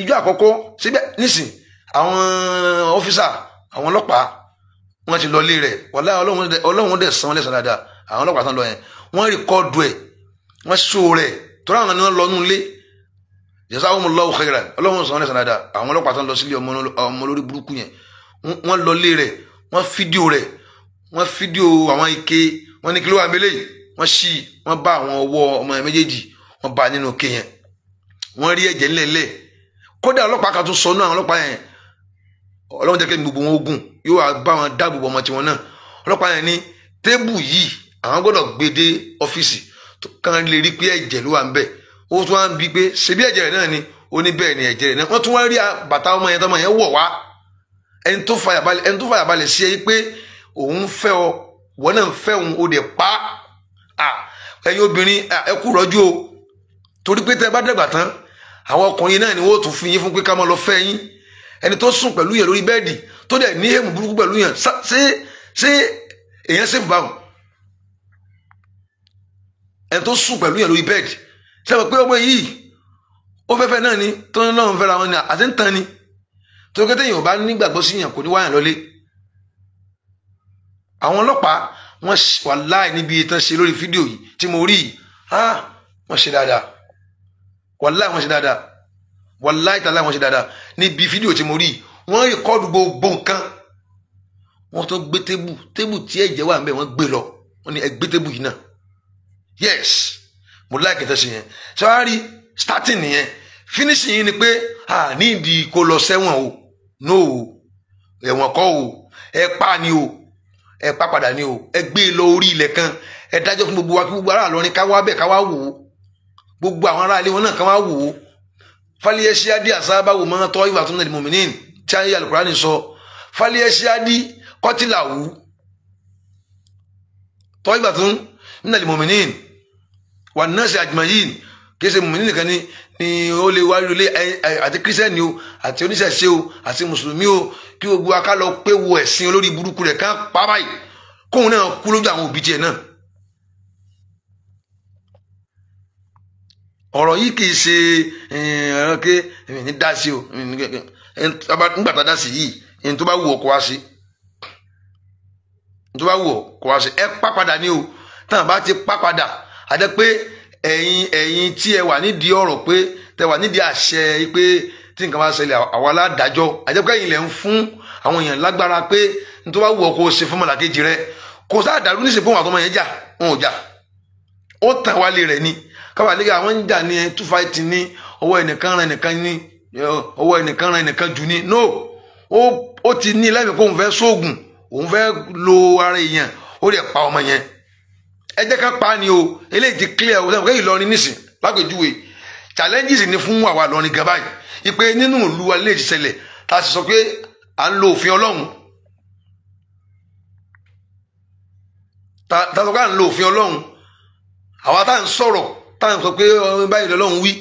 ìjọ àkọ́kọ́ síbẹ̀ nísìn àwọn ọ́físà àwọn ọlọ́pàá wọ́n ti lọ lé rẹ̀ wàlá ọlọ́run dẹ̀ san lẹ́san dáadáa àwọn ọlọ́pàá tán lọ yẹn wọ́n rìkọ́dù ẹ̀ wọ́n ṣó rẹ̀ tó ráwọn ni wọ́n lọ nú ilé Jazahumullahu khairan ọlọ́run san lẹ́san dáadáa àwọn ọlọ́pàá tán lọ sílé ọmọ lórí burúkú yẹn wọ́n lọ lé rẹ̀ wọ́n fídíò àwọn ike wọ́n ní kí ló wà mélé wọ́n ṣí wọ́n bá àwọn ọwọ́ ọmọ méjèèjì wọ́n bá nínú ike yẹn wọ́n rí ẹ̀jẹ̀ ńlẹ̀ńlẹ̀ kódà ọlọ́pàá kan tó sọ náà àwọn ọlọ́pàá yẹn ọlọ́run jẹ́ kí gbogbo wọn ogun yóò wá bá wọn dáàbò bọ̀ ọmọ tiwọn náà ọlọ́pàá yẹn ní tébù yìí àwọn gbọ́dọ̀ gbé dé ọ́fíìsì kan lè rí pé ẹ̀jẹ̀ ló wà ń bẹ̀ ó tún wá ń bi pé ṣebí ẹ̀jẹ̀ rẹ̀ náà ni ó ní bẹ́ẹ̀ ni ẹ̀jẹ̀ rẹ̀ náà wọ́n tún wá rí bàtà ọmọ yẹn tọmọ yẹn wọ̀ wá ẹni tó fàyàbalẹ̀ sí ẹ pé òun fẹ́ ọ wọ́n náà fẹ́ òun ó dẹ̀ pa ẹ̀yin obìnrin ẹ kú rọ́jú o torí pé tẹ́ bá dẹ̀gbà tán àwọn ọkùnrin náà ni wọ́n tún fi yín fún pé ká máa lọ fẹ́ yín ẹni tó sùn pẹ̀lú yẹn lórí bẹ́ẹ̀dì tó dẹ̀ ní èèmù burúkú pẹ̀lú yẹn ṣé èèyàn ṣèfù báwọn ẹni tó sùn pẹ̀lú yẹn lórí bẹ́ẹ̀dì ṣé wọ́n pé ọmọ yìí ó fẹ́fẹ́ náà ni tó ń náà ń fẹ́ra wọn ni àti ń tan ni tó kẹ́tẹ́ yìí ò bá nígbàgbọ́ sí yàn kò ní wáyàn lọlé. àwọn ọlọ́pàá wọ́n wà láì níbi ìtàn ṣe lórí fídíò yìí tí mo rí wọ́n ṣe dáadáa wàláì wọ́n ṣe dáadáa wàláì tàláì wọ́n ṣe dáadáa níbi fídíò tí mo rí wọ́n rìkọ́dù gbogbo nǹkan wọ́n tó gbé tébù tí ẹ̀jẹ̀ wà ńbẹ̀ wọ́n gbé lọ wọ́n ní ẹ gbé tébù yìí náà yes mo láì kẹtẹ sí yẹn ṣáárì starting nìyẹn finishing yìí ni pé ní ìdí kó lọ sẹ́wọ̀n o no ẹ̀wọ̀n kọ́ o ẹ pa ni o ẹ pa padà ni o ẹ gbé lọ orí ilẹ̀ kan ẹ dájọ́ fún gbogbo wa kí gbogbo ará Ìlọrin ká wá bẹ̀ ká wá wò ó gbogbo àwọn ará ilé wọn náà ká wá wò ó fáliyẹ́síádì àsábàwò mọ́ tọ́ ìwà tó ń lẹ̀ mọ̀mìnín tí ayé Al-Qur'ani sọ fáliyẹ́síádì kọ́tìláwù tọ́ ìwà tó ń lẹ̀ mọ̀mìnín wà náà ṣe àjùmáyìn kìí ṣe mọ̀mìnín nìkan ni ó lè wárí ilé àti kírísítẹ́nì o àti oníṣẹ̀ṣe o àti mùsùlùmí o kí gbogbo aká lọ pé wo ẹ̀sìn olórí burúkú rẹ̀ ká pa báyìí kóun náà kú lójú àwọn òbí tiẹ̀ náà. ọ̀rọ̀ yìí kìí ṣe ẹ̀rọ ké ní dá sí o nígbà tá a dá sí yìí ẹni tó bá wù ọ́ kó wá sí ẹni tó bá wù ọ́ kó wá sí ẹ pa padà ní o táwọn bá ti pa padà àdé pé ẹ̀yin tí ẹ wà nídìí ọ̀rọ̀ pé tẹ wà nídìí àṣẹ pé tí nǹkan bá ṣẹlẹ̀ àwa aládàájọ́ àjẹ́ pé ẹ̀yin lẹ̀ ń fún àwọn èèyàn lágbára pé ní tó bá wù ọ́ kó o ṣe fún mọ̀làkejì rẹ kò sáà dàrú níṣẹ́ fún àwọn àtọmọ yẹn jà wọn ò jà ó tàn wálé rẹ̀ ni káwá nígbà àwọn ń jà ní two fight ní ọwọ́ ẹnìkan ran ẹnìkan ní ọwọ́ ẹnìkan ran ẹnìkan jù ní no ó ti ní lẹ́mìí kó òun fẹ́ sóògùn òun fẹ́ lo ara èèyàn ó lè pa ọmọ yẹn ẹ jẹ́ ká pa ni o eléyìí ti clear o sẹ́wọ̀n Ìlọrin nísìn lápèjúwe challenges ni fún àwa Ìlọrin gan báyìí ipe nínú ìlú wa lè ṣẹlẹ̀ tá a sì sọ pé à ń lo òfin Ọlọ́run tá a sọ pé à ń lo òfin Ọlọ́run àwa tá à ń sọ̀rọ̀ táwọn sọ pé báyìí lọ́lọ́run wí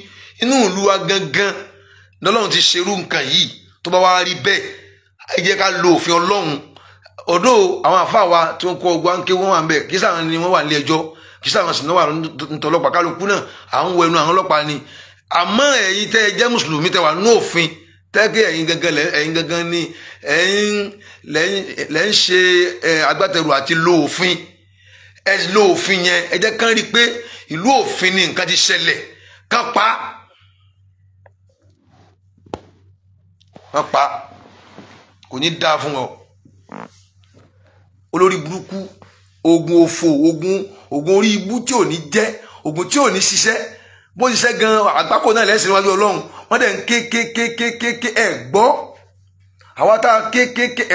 inú ìlú wa gangan lọ́lọ́run ti ṣerú nǹkan yìí tó bá wá rí bẹ́ẹ̀ ẹ jẹ́ ká lo òfin Ọlọ́run ọ̀dọ̀ àwọn àfáà wa tí wọ́n kọ́ ọgbà ń ké wọ́n wà ń bẹ̀ kí sáwọn ni wọ́n wà nílé ẹjọ́ kí sáwọn sì náà wà nítọ́lọ́pàá kálukú náà à ń wọ ẹnu àwọn ọlọ́pàá ni àmọ́ ẹ̀yin tẹ́ ẹ jẹ́ mùsùlùmí tẹ́ wà ní òfin tẹ́gẹ́ ẹ̀yin gangan ni lẹ́ ń ṣe agbátẹrù àti lo òfin ẹ lo òfin yẹn ẹ jẹ́ kán rí i pé ìlú òfin ni nǹkan ti ṣẹlẹ̀ kán pa kò ní dáa fún ọ olórí burúkú ogun òfò ogun orí ibú tí ò ní jẹ́ ogun tí ò ní ṣiṣẹ́ bó ṣiṣẹ́ gan àgbákò náà lẹ́sìn níwájú Ọlọ́run wọ́n dẹ̀ ń ké ẹ̀ gbọ́ àwa tá a ké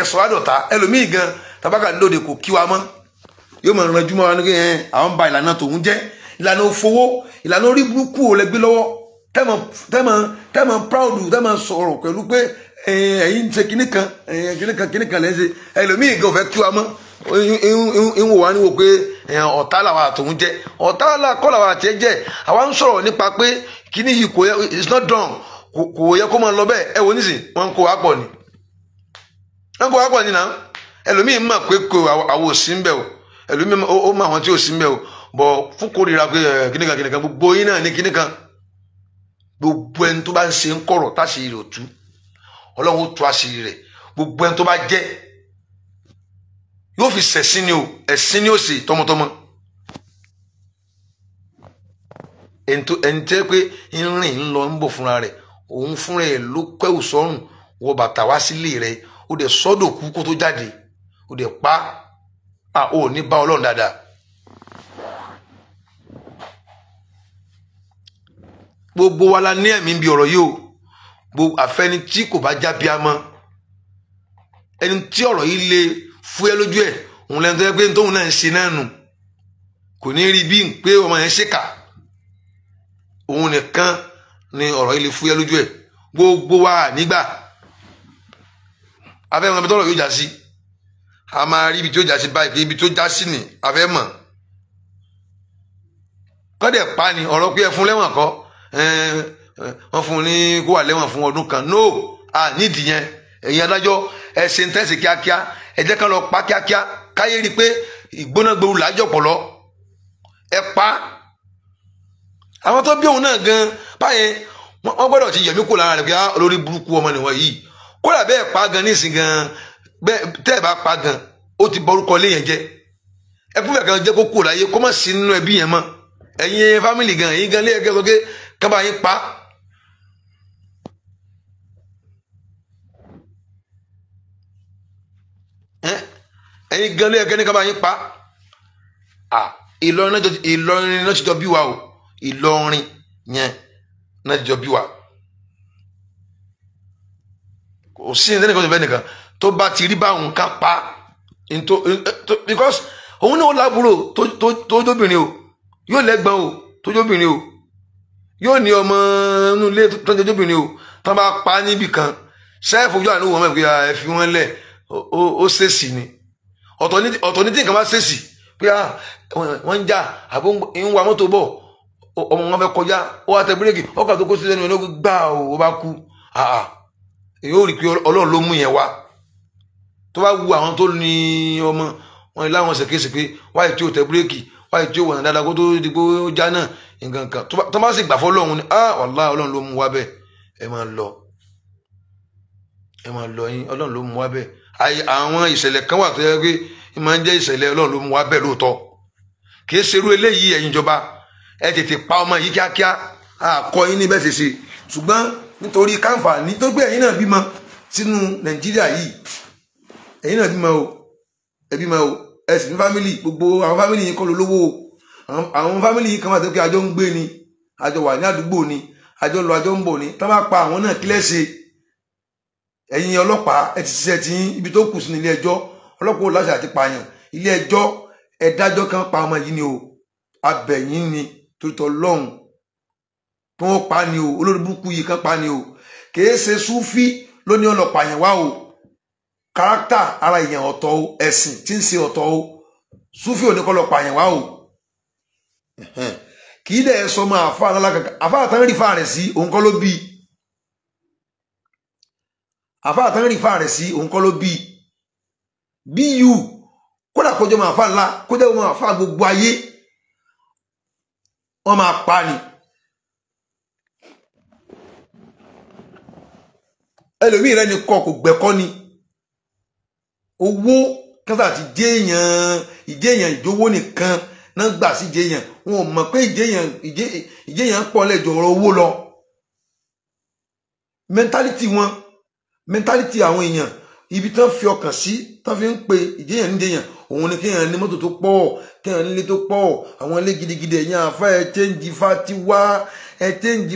ẹ̀sọ́ àdọ̀tá ẹlòmíì gan tabaka lóde kò kí wa mọ́ yóò mọ̀ ìrànjú mọ́ wa ní àwọn ba ìlànà tòun jẹ́ ìlànà òfowó ìlànà orí burúkú ò lè gbé lọ́wọ́ tẹ́mọ̀ proud tẹ́mọ̀ sọ̀rọ̀ pẹ̀lú pé ẹ̀yin ṣe kíní kan lẹ́sẹ̀ ẹlòmíì gan fẹ́ kí wa mọ́ ìwò wa ní wò pé ọ̀tá làwọn àtòun jẹ́ ọ̀tá kọ́ làwọn àti ẹ jẹ́ àwa ń sọ̀rọ̀ nípa pé kíní yìí kò yẹ it's not done kò yẹ kó máa lọ bẹ́ẹ̀ ẹ wo nísìn wọn kó wa pọ̀ ni náà ẹlòmíì mọ̀ pé kò àwọn ò sí ń bẹ̀ o ẹlòmíì ó mọ̀ àwọn tí ò sí ń bẹ̀ o bọ̀ fún kórìíra pé kíníkan gbogbo yín náà ní kíníkan gbogbo ẹni tó bá ń ṣe ń kọ̀rọ̀ táṣìírí rẹ̀ ò tú Ọlọ́run ó tú àṣírí rẹ̀ gbogbo ẹni tó bá jẹ́ yóò fi ṣẹ̀sìn ni o ẹ̀sìn ni ó sì tọmọtọmọ ẹni tẹ́ pé ń lọ ń bọ̀ fúnra rẹ̀ òun fúnra ẹ̀ ló kẹ́wù sọ́rùn wọ bàtà wá sílé rẹ̀ ó dẹ̀ sọ́dọ̀ kú kó tó jáde ó dẹ̀ pa ó ní bá Ọlọ́run dáadáa. gbogbo wa la ní ẹ̀mí bí ọ̀rọ̀ yìí o gbogbo àfẹni tí kò bá já bíamọ ẹni tí ọ̀rọ̀ yìí lè fúyẹ́ lójú ẹ̀ òun lẹ́nu tó yẹ pé tóun náà ń ṣe náà nù kò ní rí bí pé ọmọ yẹn ṣèkà òun nìkan ni ọ̀rọ̀ yìí lè fúyẹ́ lójú ẹ̀ gbogbo wa nígbà afẹ́mọ̀ ibi tọ́rọ̀ yóò já sí a máa rí ibi tí ó já sí báyìí ibi tó já sí ni afẹ́mọ̀ kọ́dẹ̀ pa ni ọ̀rọ̀ pé ẹ fún lẹ́wọ̀n kọ́ wọ́n fún un ní kó wà lẹ́wọ̀n fún ọdún kan no nídìí yẹn ẹ̀yin adájọ́ ẹ ṣe ń tẹ̀sí kíákíá ẹ jẹ́ ká lọ pa kíákíá káyé rí i pé ìgbóná gbòòrò lájọ pọ̀lọ́ ẹ pa àwọn tó bí òun náà gan báyẹn wọ́n gbọ́dọ̀ ti yẹ̀mí kó lára rẹ̀ pé olórí burúkú ọmọ nìwọ̀n yìí kódà bẹ́ẹ̀ pa gan nísìn gan bẹ́ẹ̀ tẹ́ ẹ̀ bá pa gan ó ti borúkọ lé yẹn jẹ́ ẹkú bẹ́ẹ̀ kan jẹ́ kó kú láyé kó má sí nínú ẹbí yẹn mọ́ ẹ̀yin fámìlì gan ẹ̀yin gan lé ẹgbẹ́ sọ pé kábà yín pa. ẹ̀yin gan lé ẹgbẹ́ ní kábà yín pa. Ìlọrin náà ti jọ bí wa o Ìlọrin yẹn náà ti jọ bí wa kò sí ẹni kan tó fẹ́ nìkan tó bá ti rí báwọn ká pa because òun náà lábúrò tó jóbìnrin o yóò lẹ́gbọ̀n o tó jóbìnrin o yóò ní ọmọ inú ilé tó ń jóbìnrin o tó bá pa níbì kan sẹ́ẹ̀fù ojú àánú wọn mọ̀ pé ẹ fi wọ́n lẹ̀ ó ṣèṣì ni ọ̀tọ̀ ní tí nǹkan bá ṣèṣì pé wọ́n ń jà àbó ń wa mọ́tò bọ̀ ọmọ wọn fẹ́ kọjá ó wá tẹ bírèkì ọkà tó kó sí lẹ́nu ẹ̀ ló gbà ó bá kú èyí ó rí i pé ọlọ́run ló mú yẹn wá tó bá wu àwọn tó ní ọmọ wọn láwọn ṣèkéṣe pé wáyé tí ó tẹ bírèkì wáyé tí ó wọ̀nà dáadáa kó tó di pé ó já náà nǹkan kan tó bá sì gbà fọ́ ọlọ́run ni wàláhì ọlọ́run ló mú wá bẹ́ẹ̀ ẹ máa lọ yín ọlọ́run ló mú wá bẹ́ẹ̀ àwọn ìṣẹ̀lẹ̀ kan wà tó yẹ pé ìmọ̀ ń jẹ́ ìṣẹ̀lẹ̀ ọlọ́run ló mú wá bẹ́ẹ̀ lóòótọ́ kì í ṣerú eléyìí ẹ̀yin ìjọba ẹ tètè pa ọmọ yìí kíákíá àkọ yín ní bẹ́ẹ̀ ṣe ṣe ṣùgbọ́n nítorí káǹfààní tó gbé ẹ̀yin náà bímọ sínú Nàìjíríà yìí ẹ̀yin náà bímọ o ẹ sì ní fámìlì gbogbo àwọn fámìlì yìí kọ́ ló lówó o àwọn fámìlì yìí kan wà tó pé àjọ ń gbé ni àjọ wà ní àdúgbò ni àjọ ń lọ àjọ ń bọ̀ ni tá bá pa àwọn náà kílẹ̀ ṣe ẹ̀yin ọlọ́pàá ẹ ti ṣiṣẹ́ tí ibi tó kù sí ní ilé ẹjọ́ ọlọ́pàá ò láṣẹ àti pààyàn ilé ẹjọ́ ẹ dájọ́ kan pa ọmọ yìí ni o abẹ̀yìn ni torítọ́ lọ́hùn tó wọ́n pa ni o olórí burúkú yìí kan pa ni o kìí ṣe súfí ló ní ọlọ́pàá yẹn wá o kárátà ara èèyàn ọ̀tọ̀ o ẹ̀sìn tí ń ṣe ọ̀tọ̀ o súfí ò ní kọ́ ọlọ́pàá yẹn wá o kì í dẹ̀ sọ máa àfa alákàkà àfa àtàn rí fa rẹ̀ sí òun kọ́ ló bí àfa àtàn rí fa rẹ̀ sí òun kọ́ ló bí yù kódà kọjọ́ máa fa ńlá kódà máa fa gbogbo ayé wọ́n máa pa ni. ẹlòmíì rẹ ni kọ kò gbẹ̀kọ́ ni owó kẹta ti ìjẹyàn ìjówó nìkan náà gbà sí ìjẹyàn wọn ò mọ̀ pé ìjẹyàn pọ̀ lẹ́jọ́ ọ̀rọ̀ owó lọ mẹntálítì àwọn èèyàn ibi tán fi ọkàn sí tán fi ń pe ìjẹyàn níjẹyàn òun ni kéèyàn ní mọ́tò tó pọ̀ kéèyàn nílé tó pọ̀ àwọn ilé gidigidi ẹ̀yìn àfa ẹ̀ chẹ́ǹjì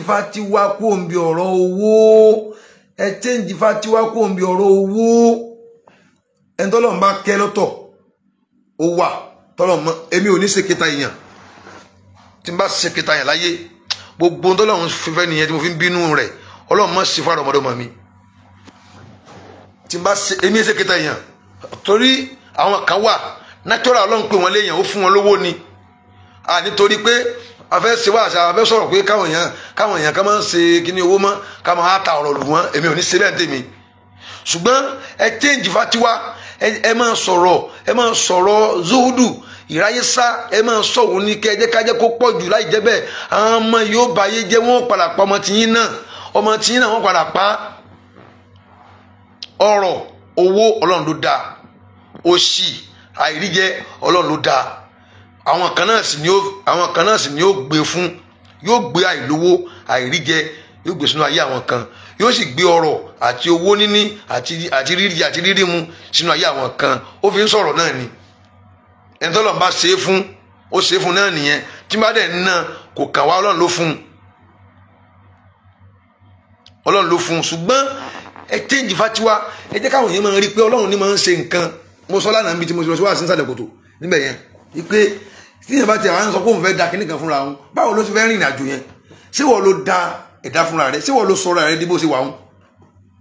fatiwa kó ń bi ọ̀rọ̀ owó ẹ chẹ́ǹjì fatiwa kó ń bi ọ̀rọ̀ owó ẹni tọ́lọ́run bá kẹ́ lọ́tọ̀ ó wà tọ́lọ́run mọ́ èmi ò ní ṣe kẹta èèyàn tí n bá ṣe kẹta èèyàn láyé gbogbo tọ́lọ́run fífẹ́ nìyẹn tí mo fi ń bínú rẹ̀ ọlọ́run mọ́ sí fún ọmọdé ọmọ mi tí n bá ṣe èmi ṣe kẹta èèyàn torí àwọn kan wà natural ọlọ́run pé wọ́n léèyàn ó fún wọn lówó ni nítorí pé a fẹ́ ṣe wáṣà a fẹ́ sọ̀rọ̀ pé káwọn èèyàn ká máa ń ṣe kíní owó mọ́ ká máa ta ọ̀rọ̀ lù wọ́n èmi ò ní ṣe bẹ́ẹ̀ tèmi ṣùgbọ́n ẹ change fatiwa ẹ máa sọ̀rọ̀ zuhudu ìráyésá ẹ máa sọ̀rọ̀ ní kẹjẹ kájẹ kó pọ̀ jù láì jẹ́ bẹ́ẹ̀ àwọn ọmọ yóò bá yé jẹ́ wọ́n padà pa ọmọ tìyín náà wọ́n padà pa ọ̀rọ̀ owó ọlọ́run ló dáa òṣì àìríjẹ ọlọ́run ló dáa àwọn kan náà sì ni yóò gbé fún yóò gbé àìlówó àìríjẹ yóò gbé sínú ayé àwọn kan yóò sì gbé ọrọ̀ àti owó níní àti rírí mu sínú ayé àwọn kan ó fi ń sọ̀rọ̀ náà ni ẹni tó lọ́n bá ṣe é fún ó ṣe é fún náà nìyẹn tí bá dẹ̀ ń ná kò kàn wá ọlọ́run ló fún ṣùgbọ́n ẹ change fatiwa ẹ jẹ́ káwọn èèyàn máa rí pé ọlọ́run ní máa ń ṣe nǹkan mo sọ lánàá níbi tí mo ti lọ sí wàásù nísàlẹ̀ kòtò níbẹ̀ yẹn wípé tíyẹn bá ti àwọn sọ pé òun fẹ́ da kíní kan fúnra wọn báwo ló ti fẹ́ rìnrìn àjò yẹn ṣé wọ́n ló da ẹ̀dá fúnra rẹ̀ ṣé wọ́n ló sọ̀rọ̀ rẹ̀ dí bó ṣe wà wọn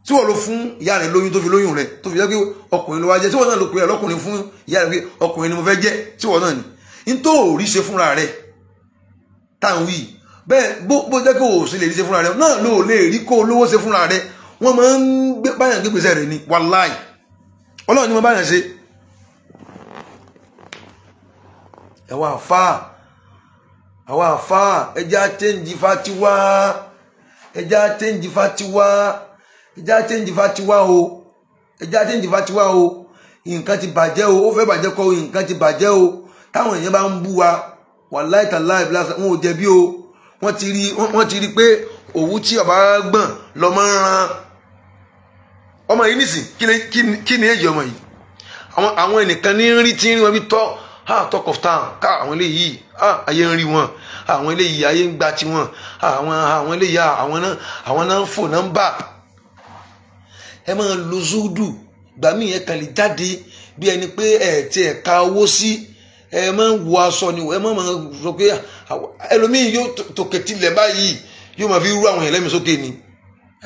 ṣé wọ́n ló fún ìyá rẹ̀ lóyún tó fi lóyún rẹ̀ tó fi jẹ́ pé ọkùnrin ló wá jẹ́ ṣé wọ́n náà ló pe ọlọ́kùnrin fún ìyá rẹ̀ pé ọkùnrin ni mo fẹ́ jẹ́ ṣé wọ́n náà ni nítorí ṣe fúnra rẹ̀ táwọn wí bẹ́ẹ̀ bó jẹ́ kó o sì lè rí ṣe fúnra rẹ̀ náà ló lè rí kó olówó ṣe fúnra rẹ̀ wọ́n máa ń báyàn gbégbèsè rẹ̀ ni wàláì ọlọ́run ni mo báyàn ṣe àwa àfáà ẹjẹ́ àtẹ́ǹjì fatiwa ẹja change fatiwa ẹja change fatiwa o ẹja change fatiwa o nǹkan ti bàjẹ́ o ó fẹ́ bàjẹ́ kọ́ nǹkan ti bàjẹ́ o táwọn èèyàn bá ń bú wa wàláì tàláì wọn ò jẹ̀bi o wọ́n ti rí pé òwú tí ọba gbọ̀n lọ́mọ ń ran ọmọ yìí nìsín kí ni èjì ọmọ yìí àwọn ẹnìkan ní rí tí ń rí wọn bí talk of town ká àwọn eléyìí ayé ń rí wọn àwọn eléyìí ayé ń gba tiwọn àwọn eléyìí àwọn náà ń fò náà ń bà ẹ máa lo zúdù gbà mí yẹn kàn lè jáde bí ẹni pé ẹ ti ẹ ka owó sí ẹ máa ń wọ aṣọ ni ẹ máa sọ pé ẹlòmíín yóò tòkè tilẹ̀ báyìí yóò máa fi rú àwọn ẹlẹ́mìí sókè ni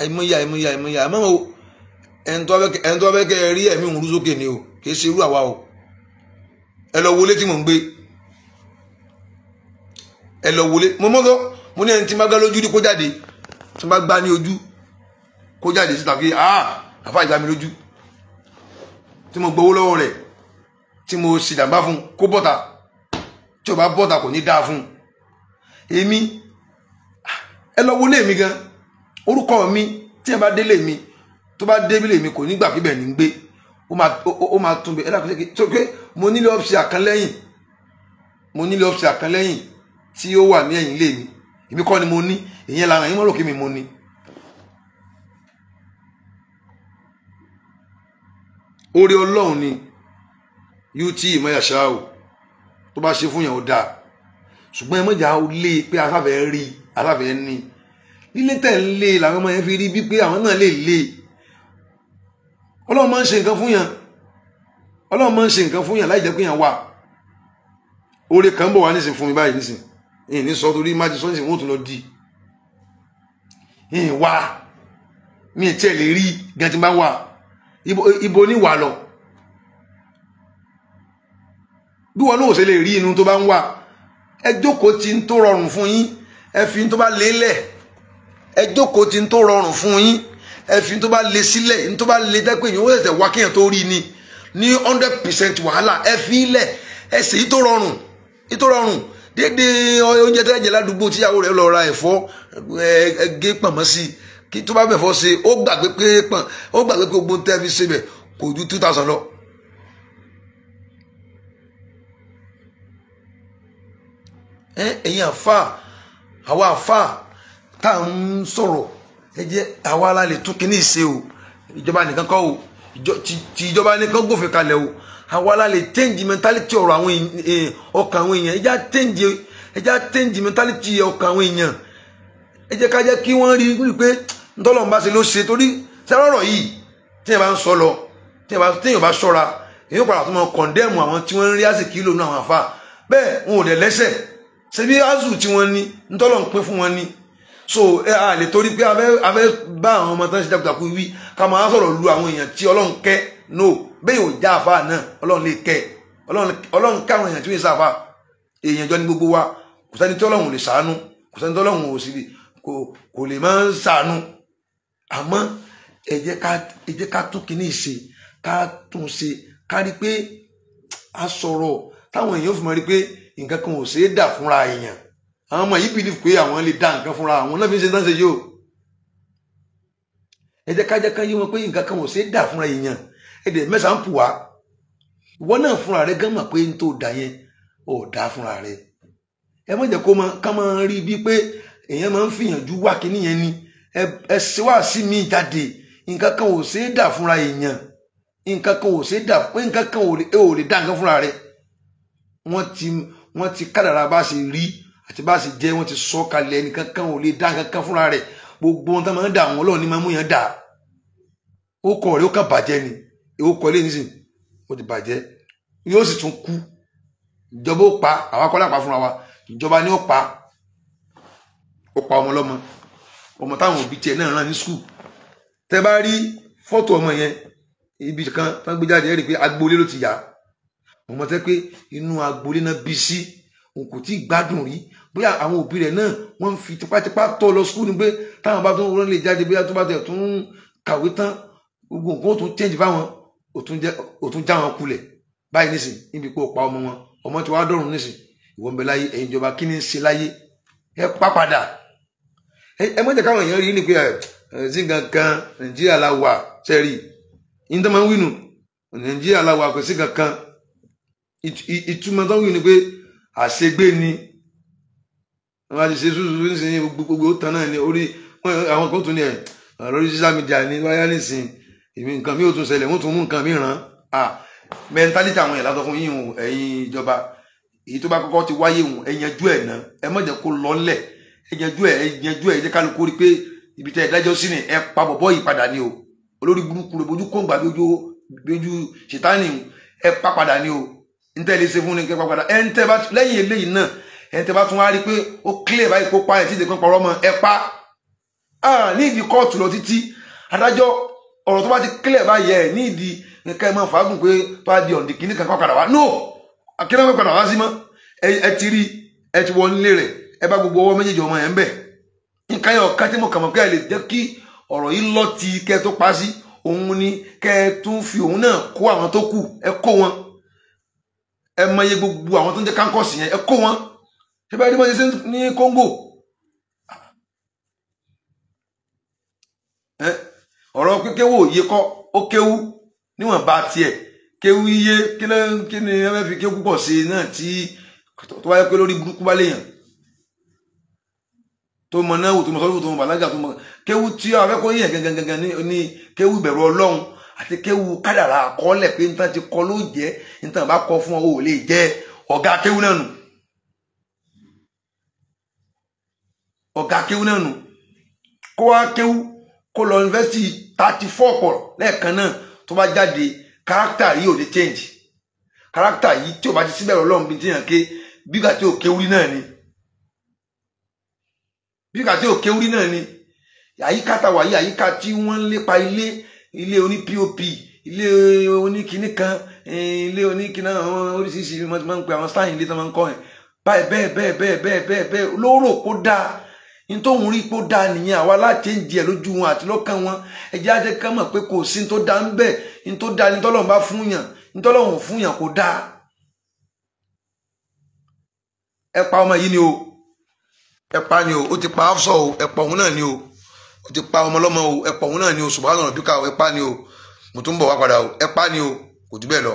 àìmọye àmọ́ o ẹni tó bá kẹ́ ẹ rí ẹ̀mí òun rú sókè ni o kì í ṣe irú àwa o ẹ lọ wọlé tí mò ń gbé ẹ lọ wọlé mo ní ẹni tí má gbá lójú ní kó jáde tí má gbá ní ojú kó jáde síta fi àfa ìgbà mi lójú tí mo gbowó lọ́wọ́ rẹ̀ tí mo sì dàgbà fún kó bọ́ta tí o bá bọ́ta kò ní dáa fún èmi ẹ lọ wọlé mi gan orúkọ mi tí ẹ bá délé mi tó bá débílé mi kò ní gbà pípẹ́ ní gbé ó máa tún bẹ ẹ dàpọ̀ tó pé mo nílé ọ́fíìsì àkànlẹ́yìn tí ó wà ní ẹ̀yìn ilé mi èmi kọ́ ni mo ní ìyẹn làwọn ẹ̀yìn mọ́rò kí mi mo ní. orí ọlọ́run ni ut mayasa o tó bá ṣe fún yàn ó dáa ṣùgbọ́n ẹ mọ̀jà ó lé pé asáfẹ́ rí asáfẹ́ ní lílé tẹ̀ ń lé làwọn ọmọ yẹn fi rí bí pé àwọn náà lè lé ọlọ́run máa ń ṣe nǹkan fún yàn láì jẹ́ pé yàn wà oore kan bọ̀ wá nísìn fún mi báyìí nísìn ìyìn ní sọ torí májí sọ́nsìn wọ́n tún lọ di ìyìn wá mi ì tiẹ̀ lè rí gan tí bá wà ibo ní wà lọ bí wọn náà ṣe lè rí inú tó bá ń wà ẹ jókòó tí ń tó rọrùn fún yín ẹ fi tó bá lélẹ̀ ẹ jókòó tí ń tó rọrùn fún yín ẹ fi tó bá lé sílẹ̀ ní tó bá lé dẹ́pẹ́ yìí ó ṣẹ̀ṣẹ̀ wá kéèyàn tó rí ni ní 100% wàhálà ẹ fi ilẹ̀ ẹ sì í tó rọrùn dédé oúnjẹ tẹ́lẹ̀ jẹ ládùúgbò tíyàwó rẹ̀ lọ ra ẹ̀fọ́ ẹ gé pọ̀nmọ́ sí kí tó bá bẹ̀fọ́ ṣe ó gbàgbé pé gbogbo tẹ́ fi ṣe bẹ̀ kò ju 2000 lọ. ẹ̀yin àwa àfà tá à ń sọ̀rọ̀ ẹ jẹ́ àwa la lè tún kíní ìṣe o ìjọba nìkan kọ́ o tí ìjọba nìkan gbòfin kalẹ̀ o àwa la lè change mentality ọ̀rọ̀ àwọn ọkàn àwọn èèyàn ẹ já change mentality ọkàn àwọn èèyàn ẹ jẹ́ ká jẹ́ kí wọ́n rí pé ntọ́lọ́run bá ṣe ló ṣe torí sẹ́rọ̀rọ̀ yìí tíyẹn bá ń sọ lọ tíyẹn bá ṣọ́ra èyí padà tó máa condemn àwọn tí wọ́n ń rí àsìkí lónú àwọn àfa bẹ́ẹ̀ wọn ò dẹ̀ lẹ́sẹ̀ ṣe bí azù tí wọ́n ní ntọ́lọ́run pín fún wọn ní so a lè torí pé a fẹ́ bá àwọn ọmọ tán ṣe jákujàku wí ká máa sọ̀rọ̀ lu àwọn èèyàn tí ọlọ́run kẹ́ no bẹ́ẹ̀ ò já àfa náà ọlọ́run lè kẹ́ ọlọ́run ká àwọn èèyàn tí wọ́n ṣe àfa èèyàn jọ ní gbogbo wa kò sẹ́ni tí ọlọ́run lè ṣàánú kò sẹ́ni tí ọlọ́run ò sì kò lè máa ń ṣàánú àmọ́ ẹ jẹ́ ká tún kíní ṣe ká tún ṣe ká rí pé a sọ̀rọ̀ táwọn èèyàn fi mọ̀ rí pé nǹkan kan ò ṣeé dà fúnra èèyàn àwọn ọmọ yìí bìlíf pé àwọn lè dá nǹkan fúnra àwọn náà fi ń ṣe tán ṣe yóò ẹ jẹ́ ká yí wọn pé nǹkan kan ò ṣeé dà fúnra èèyàn ẹ dẹ̀ mẹ́sàn-án pù wá ìwọ náà fúnra rẹ gán mọ̀ pé n tó dà yẹn ò dá fúnra rẹ ẹ má jẹ́ ká máa rí bí pé èèyàn máa ń fìyànjú wá kíní yẹn ni ẹ ṣe wá sí mi jáde nǹkan kan ò ṣeé dà fúnra èèyàn nǹkan kan ò ṣeé dà pé nǹkan kan ò lè dá nǹkan fúnra rẹ wọ́n ti kádàrá bá ṣe rí àti bá ṣe jẹ́ wọ́n ti sọ kalẹ̀ nǹkan kan ò lè dá nǹkan kan fúnra rẹ gbogbo wọn tó máa ń dà wọn lọ́wọ́ ní máa mú yẹn dà ó kọ rẹ ó kàn bàjẹ́ ni ó kọ ilé nísìn ó ti bàjẹ́ yóò sì tún kú ìjọba ó pa àwọn akọ́lá pa fúnra wa ìjọba ni ó pa ọmọ ọlọ́mọ ọmọ táwọn òbí tiẹ̀ náà rán ní skul tẹ́ bá rí fọ́tò ọmọ yẹn ibi kan tán gbé jáde rí pé agboolé ló ti yá ọmọ tẹ́ pé inú agboolé náà bí sí òun kò tí ì gbádùn rí bóyá àwọn òbí rẹ̀ náà wọ́n fi tipátipá tọ́ lọ skul ni pé táwọn bá tún rán lè jáde bóyá tó bá tẹ̀ tún kàwé tán gbogbo nǹkan ó tún change fáwọn ó tún já wọn kulẹ̀ báyìí nísìn níbi pé ó pa ọmọ wọn ọmọ tí wàá dọ̀rùn nísìn ìwọ̀n bẹ láyé ẹ̀yin ìjọba kí ni ń ṣe láyé ẹ pa padà ẹ mọ̀ jẹ́ káwọn èèyàn rí ní pé sí kankan Nàìjíríà la wà sẹ́rí yín tó máa ń wí nù Nàìjíríà la wà kò sí kankan ìtumọ̀ tó ń wí ni pé àṣegbé ni wọ́n á ti ṣe sùúrù nísìnyí gbogbo tán náà ní orí àwọn kan tún ní lórí social media ní wáyà nísìnyí ìmí nǹkan mi ò tún ṣẹlẹ̀ wọ́n tún mú nǹkan mi ràn mẹ́ntálítì àwọn èèyàn látọ̀ fún yín o ẹ̀yin ìjọba èyí tó bá kọ́kọ́ ti wáyé o ẹ yanjú ẹ̀ náà ẹ má jẹ́ kó lọ́lẹ̀ ẹ yanjú ẹ̀ jẹ́ kálukú rí pé ibi tẹ́ ẹ dájọ́ sí ni ẹ pa bọ̀bọ́ yìí padà ní o olórí burúkú rẹ̀ bójú kóńgbà bójú ṣètánì ẹ pa padà ní o ń tẹ́ lè ṣe fún ni kẹ́ pa padà ẹ ń tẹ́ bá lẹ́yìn eléyìí náà ẹ ń tẹ́ bá tún wá rí pé ó clear báyìí kó pa ẹ̀ tí ìdè kan parọ́ mọ́ ẹ pa ní ìdí kóòtù lọ títí adájọ́ ọ̀rọ̀ tó bá ti clear báyìí ẹ̀ ní ìdí nǹkan ẹ̀ máa fàágùn pé tó bá di ọ̀ǹdì kìíní kan padà wá no akínà kan padà wá sí mọ́ ẹ ti rí ẹ ti wọ nílé rẹ̀ ẹ bá gbogbo ọwọ́ méjèèjì ọmọ ẹ̀ ń bẹ̀ nǹkan yẹn ọ̀ká tí mo kà mọ̀ pé ẹ lè jẹ́ kí ọ̀rọ̀ yìí lọ ti kẹ́ tó pa sí òun ni kẹ́ tún fi òun náà kó àwọn tó kù ẹ kó wọn ẹ mọye gbogbo àwọn tó ń jẹ́ kánkọ́ọ̀sì yẹn ẹ kó wọn ṣé bá rí mọ́ ṣe ní Congo ọ̀rọ̀ kékeré òye kọ́ ó kéwú níwọ̀n bá tiẹ̀ kéwú iye kí ni ẹ fẹ́ fi kéwú púpọ̀ sí náà tí tó wáyé pé lórí burúkú bá léèyàn tó mọ náà wò tó mọ sọ́dún tó mọ bàlágà tó mọ kéwú tí a fẹ́ kó yẹn gangan ní kéwú ìbẹ̀rù Ọlọ́run àti kéwú kádàrá àkọọ́lẹ̀ pé níta ti kọ ló jẹ́ níta bá kọ fún ọ ò lè jẹ́ ọ̀gá kéwú náà nù kó wá kéwú kó lọ yunifásitì 34 pọ̀ lẹ́ẹ̀kan náà tó bá jáde kárátà yìí ò lè change kárátà yìí tí ò bá ti síbẹ̀ Ọlọ́run bí tíyàn ké bígbà tí ò kéwúrí náà ni bígbà tí ò kéwúrí náà ni àyíká ta wà yìí àyíká tí wọ́n ń lépa ilé oní pop ilé oníkiní kan ilé oníkiní àwọn oríṣiríṣi wọ́n ti máa ń pe àwọn stein ilé tó máa ń kọ́ ẹ̀ báyìí bẹ́ẹ̀ lóró kó dáa nítorí rí pé ó dáa nìyẹn àwa láti ń jẹ lójú wọn àti lọ́kàn wọn ẹjẹ́ ajẹ́ ká mọ̀ pé kò sí tó dáa ń bẹ̀ ní tó dáa ní tọ́lọ́run bá fún yàn ní tọ́lọ́run fún yàn kò dáa ẹ pa ọmọ yìí ni o ẹ pa ni o ó ti pa Hafsa o ẹ pa òun náà ni o ó ti pa ọmọ ọlọ́mọ o ẹ pa òun náà ni o subhana rabbika ẹ pa ni o mo tún bọ̀ wá padà o ẹ pa ni o kò jù bẹ́ẹ̀ lọ.